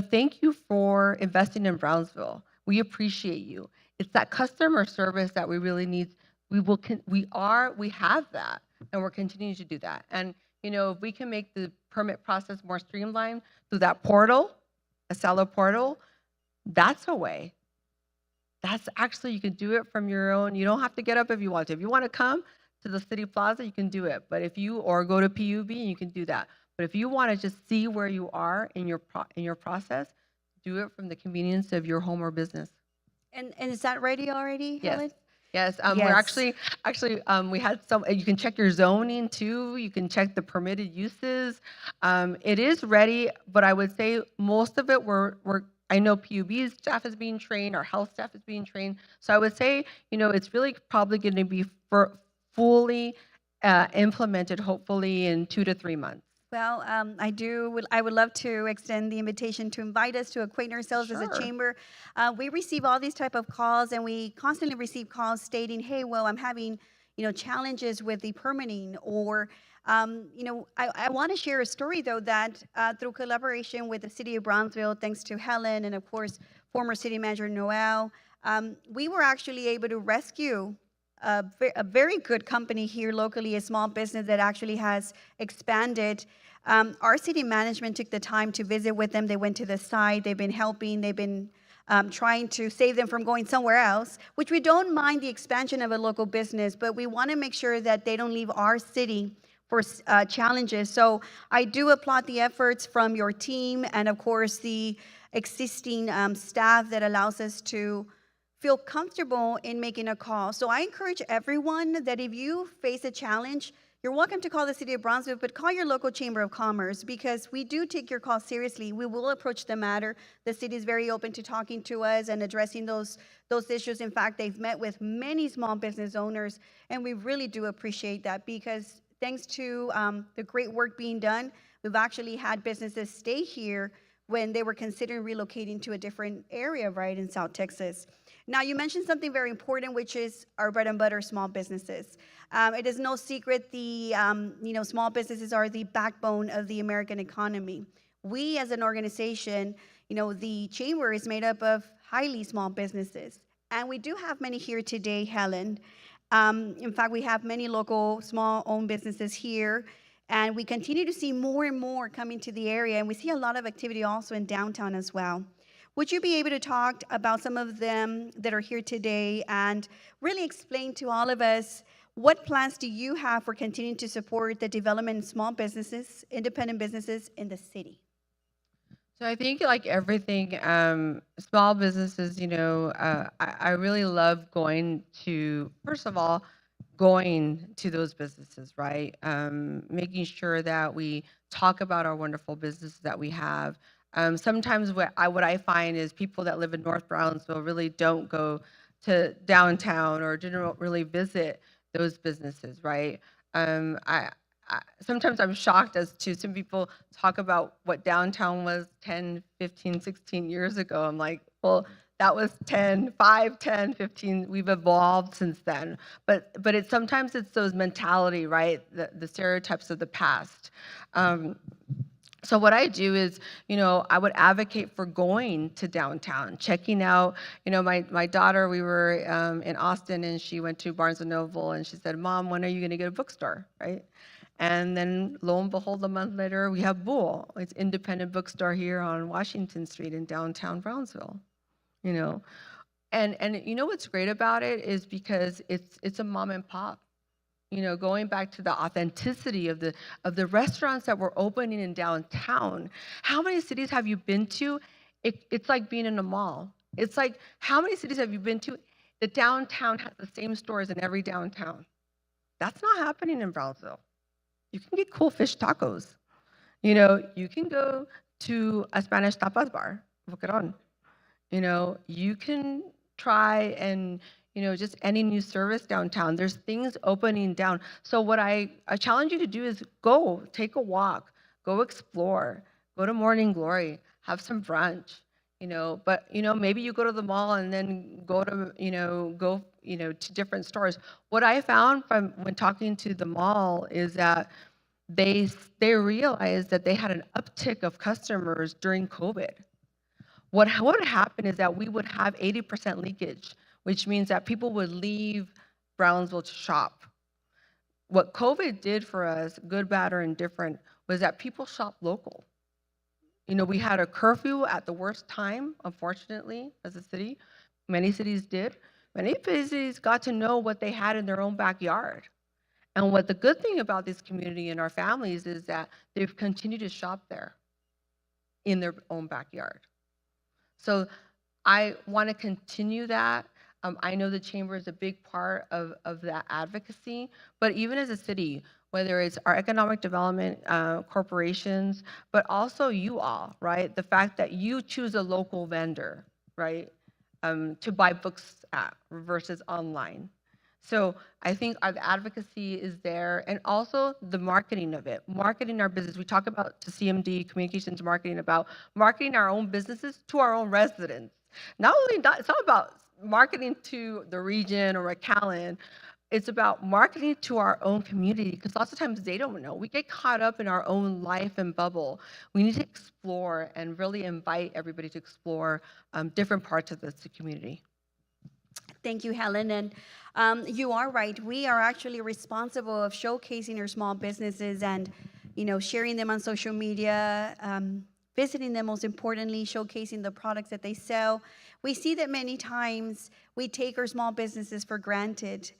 thank you for investing in Brownsville. We appreciate you. It's that customer service that we really need. We have that, and we're continuing to do that. And if we can make the permit process more streamlined through that portal, a seller portal, that's a way. That's actually, you can do it from your own. You don't have to get up if you want to. If you want to come to the city plaza, you can do it. But or go to PUB, you can do that. But if you want to just see where you are in your process, do it from the convenience of your home or business. And is that ready already, Yes. Helen? Yes, we're Yes. actually, we had some, you can check your zoning too, you can check the permitted uses. It is ready, but I would say most of it, I know PUB's staff is being trained, our health staff is being trained. So I would say, it's really probably going to be fully implemented, hopefully in 2 to 3 months. Well, I would love to extend the invitation to invite us to acquaint ourselves as a Sure. chamber. We receive all these type of calls, and we constantly receive calls stating, "Hey, well, I'm having, challenges with the permitting," or, I want to share a story though that through collaboration with the City of Brownsville, thanks to Helen and of course former City Manager Noel, we were actually able to rescue a very good company here locally, a small business that actually has expanded. Our city management took the time to visit with them. They went to the site. They've been helping. They've been trying to save them from going somewhere else, which we don't mind the expansion of a local business, but we want to make sure that they don't leave our city for challenges. So I do applaud the efforts from your team and, of course, the existing staff that allows us to feel comfortable in making a call. So I encourage everyone that if you face a challenge, you're welcome to call the City of Brownsville, but call your local Chamber of Commerce because we do take your call seriously. We will approach the matter. The city is very open to talking to us and addressing those issues. In fact, they've met with many small business owners, and we really do appreciate that because thanks to the great work being done, we've actually had businesses stay here when they were considering relocating to a different area, right, in South Texas. Now, you mentioned something very important, which is our bread and butter small businesses. It is no secret the small businesses are the backbone of the American economy. We, as an organization, the chamber is made up of highly small businesses, and we do have many here today, Helen. In fact, we have many local small-owned businesses here, and we continue to see more and more coming to the area, and we see a lot of activity also in downtown as well. Would you be able to talk about some of them that are here today and really explain to all of us what plans do you have for continuing to support the development of small businesses, independent businesses in the city? So I think like everything, small businesses, I really love going to, first of all, going to those businesses, right? Making sure that we talk about our wonderful businesses that we have. Sometimes what I find is people that live in North Brownsville really don't go to downtown or didn't really visit those businesses, right? Sometimes I'm shocked as to some people talk about what downtown was 10, 15, 16 years ago. I'm like, well, that was 5, 10, 15. We've evolved since then. But sometimes it's those mentality, right? The stereotypes of the past. So what I do is, I would advocate for going to downtown, checking out, my daughter, we were in Austin and she went to Barnes & Noble and she said, "Mom, when are you going to get a bookstore?" Right? And then lo and behold, a month later, we have Bull. It's an independent bookstore here on Washington Street in downtown Brownsville, And what's great about it is because it's a mom and pop. going back to the authenticity of the restaurants that were opening in downtown. How many cities have you been to? It's like being in a mall. It's like, how many cities have you been to? The downtown has the same stores in every downtown. That's not happening in Brownsville. You can get cool fish tacos. You can go to a Spanish tapas bar, Boquerón. You can try and, just any new service downtown. There's things opening down. So what I challenge you to do is go, take a walk, go explore, go to Morning Glory, have some brunch, but, maybe you go to the mall and then go to, to different stores. What I found from when talking to the mall is that they realized that they had an uptick of customers during COVID. What would happen is that we would have 80% leakage, which means that people would leave Brownsville to shop. What COVID did for us, good, bad, or indifferent, was that people shop local. We had a curfew at the worst time, unfortunately, as a city. Many cities did. Many cities got to know what they had in their own backyard. And what the good thing about this community and our families is that they've continued to shop there in their own backyard. So I want to continue that. I know the chamber is a big part of that advocacy, but even as a city, whether it's our economic development corporations, but also you all, right? The fact that you choose a local vendor, right, to buy books at versus online. So I think our advocacy is there, and also the marketing of it, marketing our business. We talk about to CMD, communications marketing, about marketing our own businesses to our own residents. It's not about marketing to the region or McAllen. It's about marketing to our own community, because lots of times they don't know. We get caught up in our own life and bubble. We need to explore and really invite everybody to explore different parts of the community. Thank you, Helen. And you are right. We are actually responsible of showcasing our small businesses and, sharing them on social media, visiting them, most importantly, showcasing the products that they sell. We see that many times we take our small businesses for granted.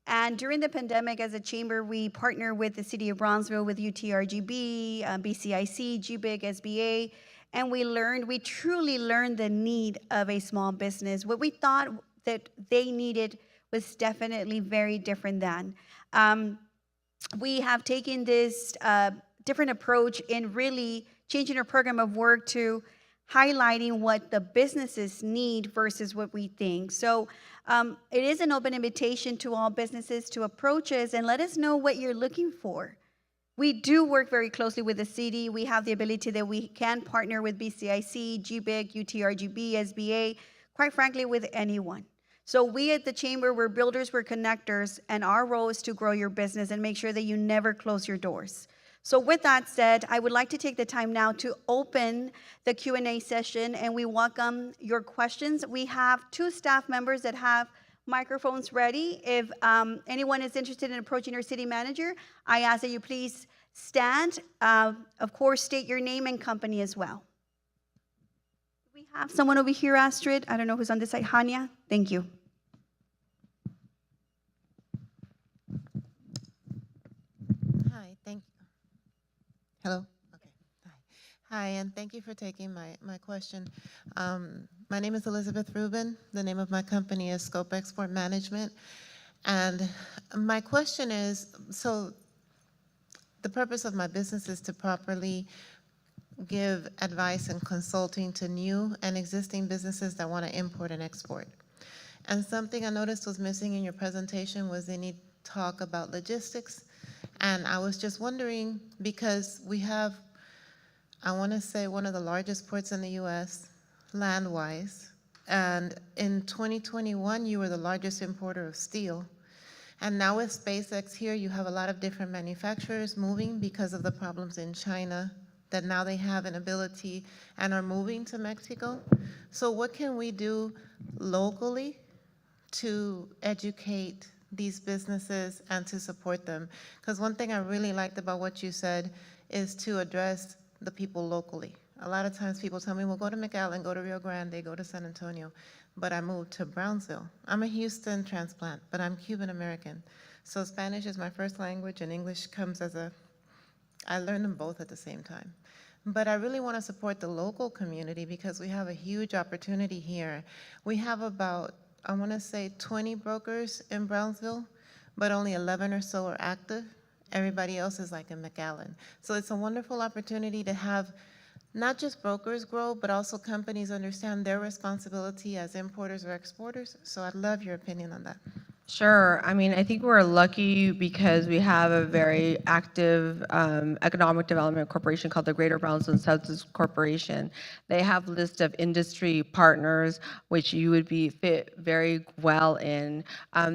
And during the pandemic, as a chamber, we partner with the City of Brownsville, with UTRGB, BCIC, GBIC, SBA, and we truly learned the need of a small business. What we thought that they needed was definitely very different than. We have taken this different approach in really changing our program of work to highlighting what the businesses need versus what we think. So it is an open invitation to all businesses to approach us and let us know what you're looking for. We do work very closely with the city. We have the ability that we can partner with BCIC, GBIC, UTRGB, SBA, quite frankly, with anyone. So we at the chamber, we're builders, we're connectors, and our role is to grow your business and make sure that you never close your doors. So with that said, I would like to take the time now to open the Q&A session, and we welcome your questions. We have 2 staff members that have microphones ready. If anyone is interested in approaching our city manager, I ask that you please stand. Of course, state your name and company as well. We have someone over here, Astrid. I don't know who's on this side. Hania, thank you. Hi, thank you. Hello? Okay. Hi, and thank you for taking my question. My name is Elizabeth Rubin. The name of my company is Scope Export Management. And my question is, so the purpose of my business is to properly give advice and consulting to new and existing businesses that want to import and export. And something I noticed was missing in your presentation was any talk about logistics. And I was just wondering, because we have, I want to say, one of the largest ports in the U.S., land-wise. And in 2021, you were the largest importer of steel. And now with SpaceX here, you have a lot of different manufacturers moving because of the problems in China, that now they have an ability and are moving to Mexico. So what can we do locally to educate these businesses and to support them? Because one thing I really liked about what you said is to address the people locally. A lot of times people tell me, well, go to McAllen, go to Rio Grande, go to San Antonio. But I moved to Brownsville. I'm a Houston transplant, but I'm Cuban American. So Spanish is my first language and English comes as I learned them both at the same time. But I really want to support the local community because we have a huge opportunity here. We have about, I want to say 20 brokers in Brownsville, but only 11 or so are active. Everybody else is like in McAllen. So it's a wonderful opportunity to have not just brokers grow, but also companies understand their responsibility as importers or exporters. So I'd love your opinion on that. Sure. I mean, I think we're lucky because we have a very active economic development corporation called the Greater Brownsville South Corporation. They have a list of industry partners, which you would be fit very well in.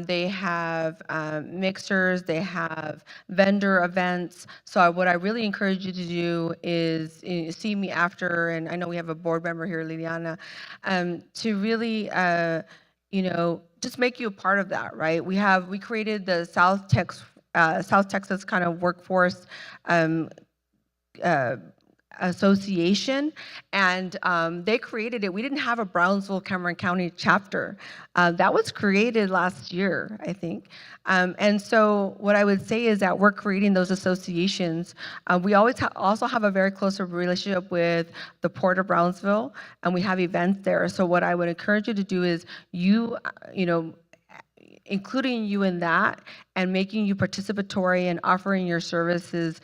They have mixers, they have vendor events. So what I really encourage you to do is see me after, and I know we have a board member here, Liliana, to really just make you a part of that, right? We created the South Texas kind of workforce association, and they created it. We didn't have a Brownsville Cameron County chapter. That was created last year, I think. And so what I would say is that we're creating those associations. We always also have a very close relationship with the Port of Brownsville, and we have events there. So what I would encourage you to do is including you in that and making you participatory and offering your services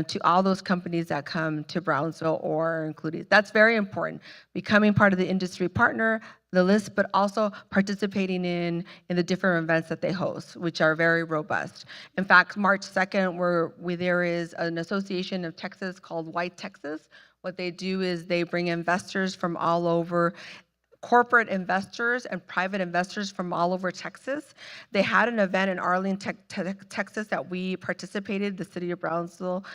to all those companies that come to Brownsville or including. That's very important. Becoming part of the industry partner, the list, but also participating in the different events that they host, which are very robust. In fact, March 2nd, there is an association of Texas called White Texas. What they do is they bring investors from all over, corporate investors and private investors from all over Texas. They had an event in Arlington, Texas that we participated, the City of Brownsville,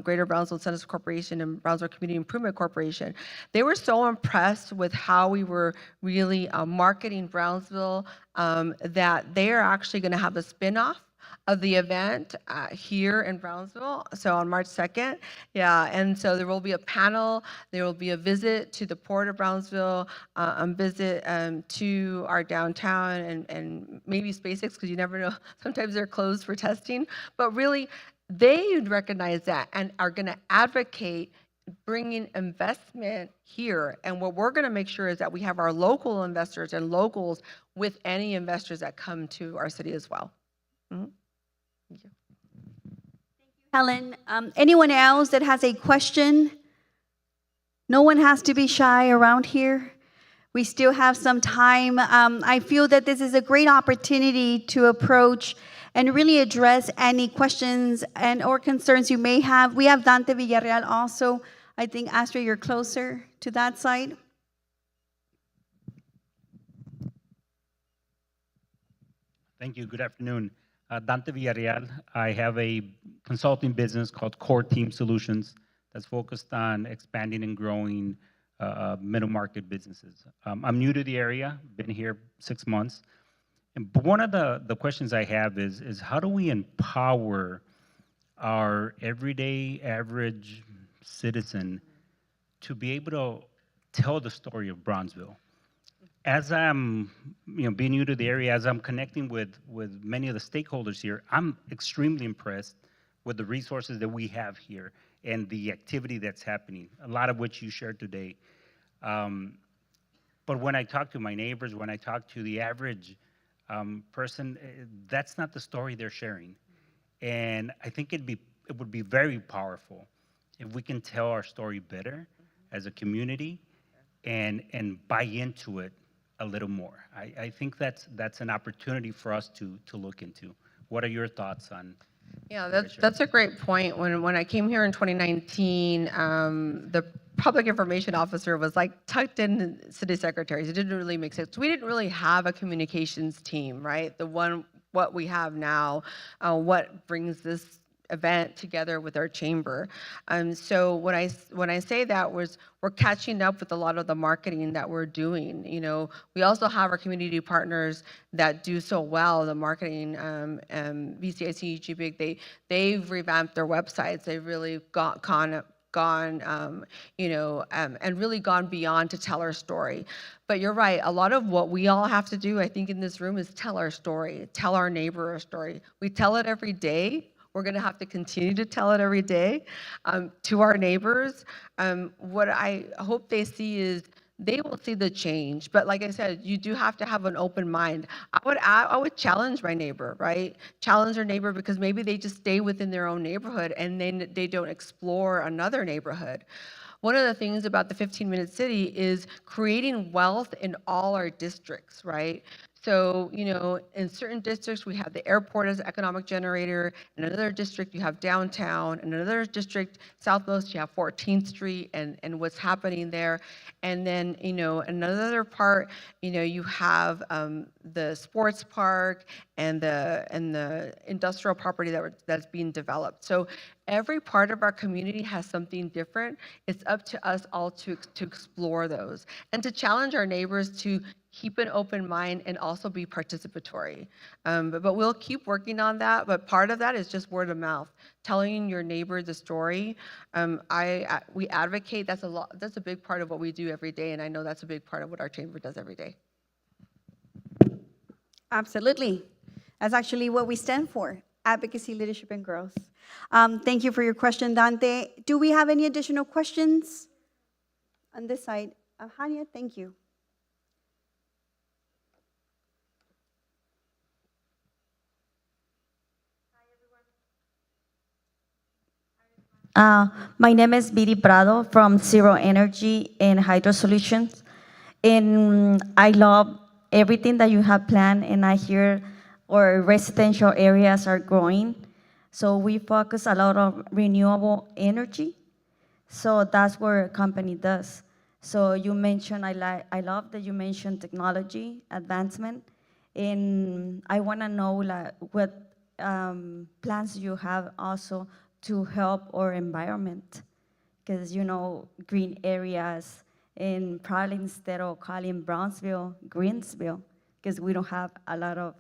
Greater Brownsville Centers Corporation and Brownsville Community Improvement Corporation. They were so impressed with how we were really marketing Brownsville that they are actually gonna have a spin-off of the event here in Brownsville, so on March 2nd. Yeah, and so there will be a panel, there will be a visit to the Port of Brownsville, a visit to our downtown and maybe SpaceX, because you never know, sometimes they're closed for testing, but really they recognize that and are gonna advocate bringing investment here. And what we're gonna make sure is that we have our local investors and locals with any investors that come to our city as well. Mm-hmm. Thank you. Helen, anyone else that has a question? No one has to be shy around here. We still have some time. I feel that this is a great opportunity to approach and really address any questions and or concerns you may have. We have Dante Villarreal also. I think, Astrid, you're closer to that side. Thank you. Good afternoon. Dante Villarreal. I have a consulting business called Core Team Solutions that's focused on expanding and growing middle market businesses. I'm new to the area, been here 6 months. But one of the questions I have is how do we empower our everyday average citizen to be able to tell the story of Brownsville? As I'm, being new to the area, as I'm connecting with many of the stakeholders here, I'm extremely impressed with the resources that we have here and the activity that's happening, a lot of which you shared today. But when I talk to my neighbors, when I talk to the average person, that's not the story they're sharing. And I think it would be very powerful if we can tell our story better as a community and buy into it a little more. I think that's an opportunity for us to look into. What are your thoughts on? Yeah, that's a great point. When I came here in 2019, the public information officer was like tucked in city secretaries. It didn't really make sense. We didn't really have a communications team, right? What we have now, what brings this event together with our chamber. So when I say that we're catching up with a lot of the marketing that we're doing. We also have our community partners that do so well, the marketing, VCIC, GBIG, they've revamped their websites. They've really gone gone, and really gone beyond to tell our story. But you're right, a lot of what we all have to do, I think, in this room is tell our story, tell our neighbor our story. We tell it every day. We're going to have to continue to tell it every day to our neighbors. What I hope they see is they will see the change. But like I said, you do have to have an open mind. I would challenge my neighbor, right? Challenge their neighbor, because maybe they just stay within their own neighborhood and then they don't explore another neighborhood. One of the things about the 15-minute city is creating wealth in all our districts, right? So, in certain districts, we have the airport as an economic generator. In another district, you have downtown. In another district, southmost, you have 14th Street and what's happening there. And then, another part, you have the sports park and the industrial property that's being developed. So every part of our community has something different. It's up to us all to explore those and to challenge our neighbors to keep an open mind and also be participatory. But we'll keep working on that. But part of that is just word of mouth, telling your neighbor the story. We advocate. That's a big part of what we do every day, and I know that's a big part of what our chamber does every day. Absolutely. That's actually what we stand for: advocacy, leadership, and growth. Thank you for your question, Dante. Do we have any additional questions on this side? Hania, thank you. My name is Viri Prado from Zero Energy and Hydro Solutions. And I love everything that you have planned, and I hear our residential areas are growing. So we focus a lot on renewable energy. So that's what our company does. So you mentioned, I love that you mentioned technology advancement. And I want to know what plans you have also to help our environment, because green areas, and probably instead of calling Brownsville Greensville, because we don't have a lot of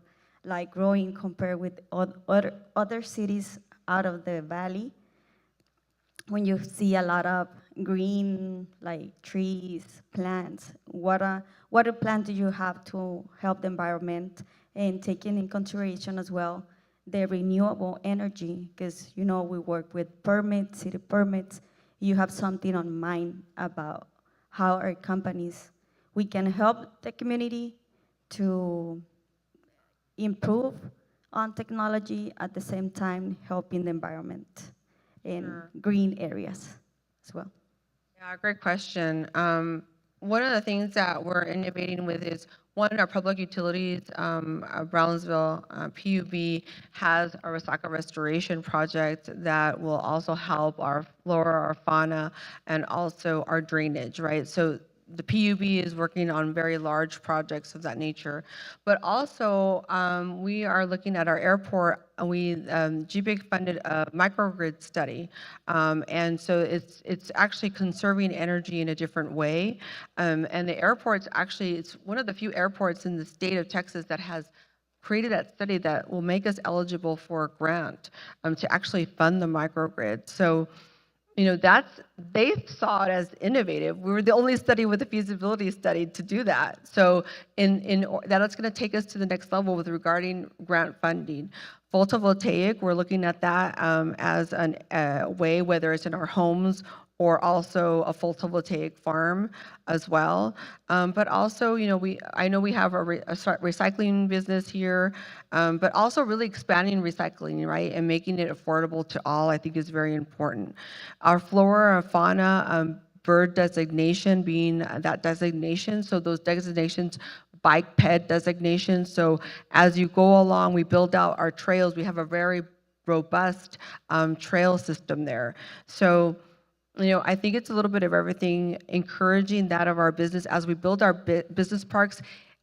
growing compared with other cities out of the valley. When you see a lot of green trees, plants, what plan do you have to help the environment, and taking in consideration as well the renewable energy, because we work with permits, city permits. You have something on mind about how our companies, we can help the community to improve on technology, at the same time helping the environment in green areas as well. Yeah, great question. One of the things that we're innovating with is, one, our public utilities, Brownsville PUB has a recycle restoration project that will also help our flora, our fauna, and also our drainage, right? So the PUB is working on very large projects of that nature. But also, we are looking at our airport. GBIG funded a microgrid study. And so it's actually conserving energy in a different way. And the airport's actually, it's one of the few airports in the state of Texas that has created that study that will make us eligible for a grant to actually fund the microgrid. So, they saw it as innovative. We were the only study with a feasibility study to do that. So that's going to take us to the next level with regarding grant funding. Photovoltaic, we're looking at that as a way, whether it's in our homes or also a photovoltaic farm as well. But also, I know we have a recycling business here, but also really expanding recycling, right, and making it affordable to all, I think, is very important. Our flora and fauna, bird designation being that designation, so those designations, bike ped designations. So as you go along, we build out our trails. We have a very robust trail system there. So, I think it's a little bit of everything, encouraging that of our business as we build our business parks.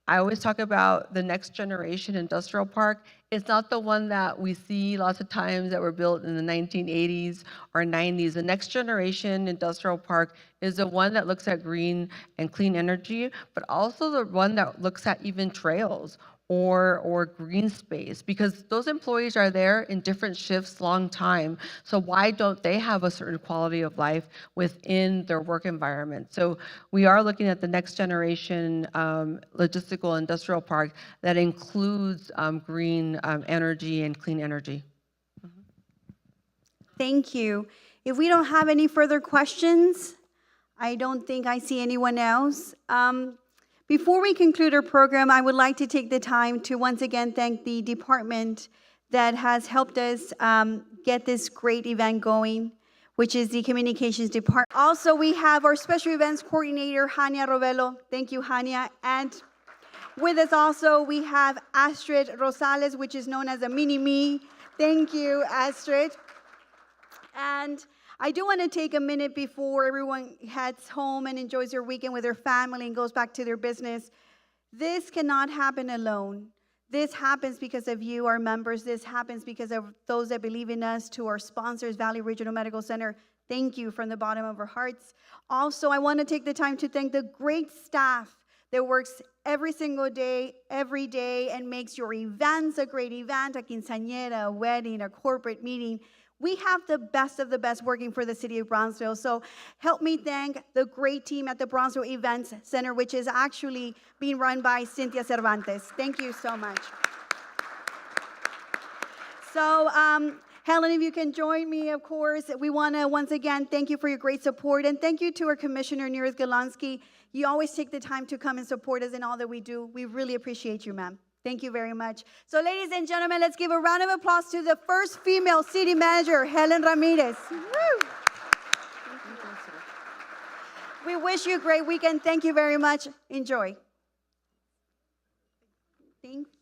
I always talk about the next generation industrial park. It's not the one that we see lots of times that were built in the 1980s or 90s. The next generation industrial park is the one that looks at green and clean energy, but also the one that looks at even trails or green space, because those employees are there in different shifts, long time. So why don't they have a certain quality of life within their work environment? So we are looking at the next generation logistical industrial park that includes green energy and clean energy. Thank you. If we don't have any further questions, I don't think I see anyone else. Before we conclude our program, I would like to take the time to once again thank the department that has helped us get this great event going, which is the communications department. Also, we have our special events coordinator, Hania Rovello. Thank you, Hania. And with us also, we have Astrid Rosales, which is known as a mini-me. Thank you, Astrid. And I do want to take a minute before everyone heads home and enjoys their weekend with their family and goes back to their business. This cannot happen alone. This happens because of you, our members. This happens because of those that believe in us, to our sponsors, Valley Regional Medical Center. Thank you from the bottom of our hearts. Also, I want to take the time to thank the great staff that works every single day, every day, and makes your events a great event, a quinceañera, a wedding, a corporate meeting. We have the best of the best working for the city of Bronzeville. So help me thank the great team at the Bronzeville Events Center, which is actually being run by Cynthia Cervantes. Thank you so much. So Helen, if you can join me, of course. We want to once again thank you for your great support. And thank you to our Commissioner, Neeraj Galansky. You always take the time to come and support us in all that we do. We really appreciate you, ma'am. Thank you very much. So ladies and gentlemen, let's give a round of applause to the first female city manager, Helen Ramirez. Woo! We wish you a great weekend. Thank you very much. Enjoy. Thank you.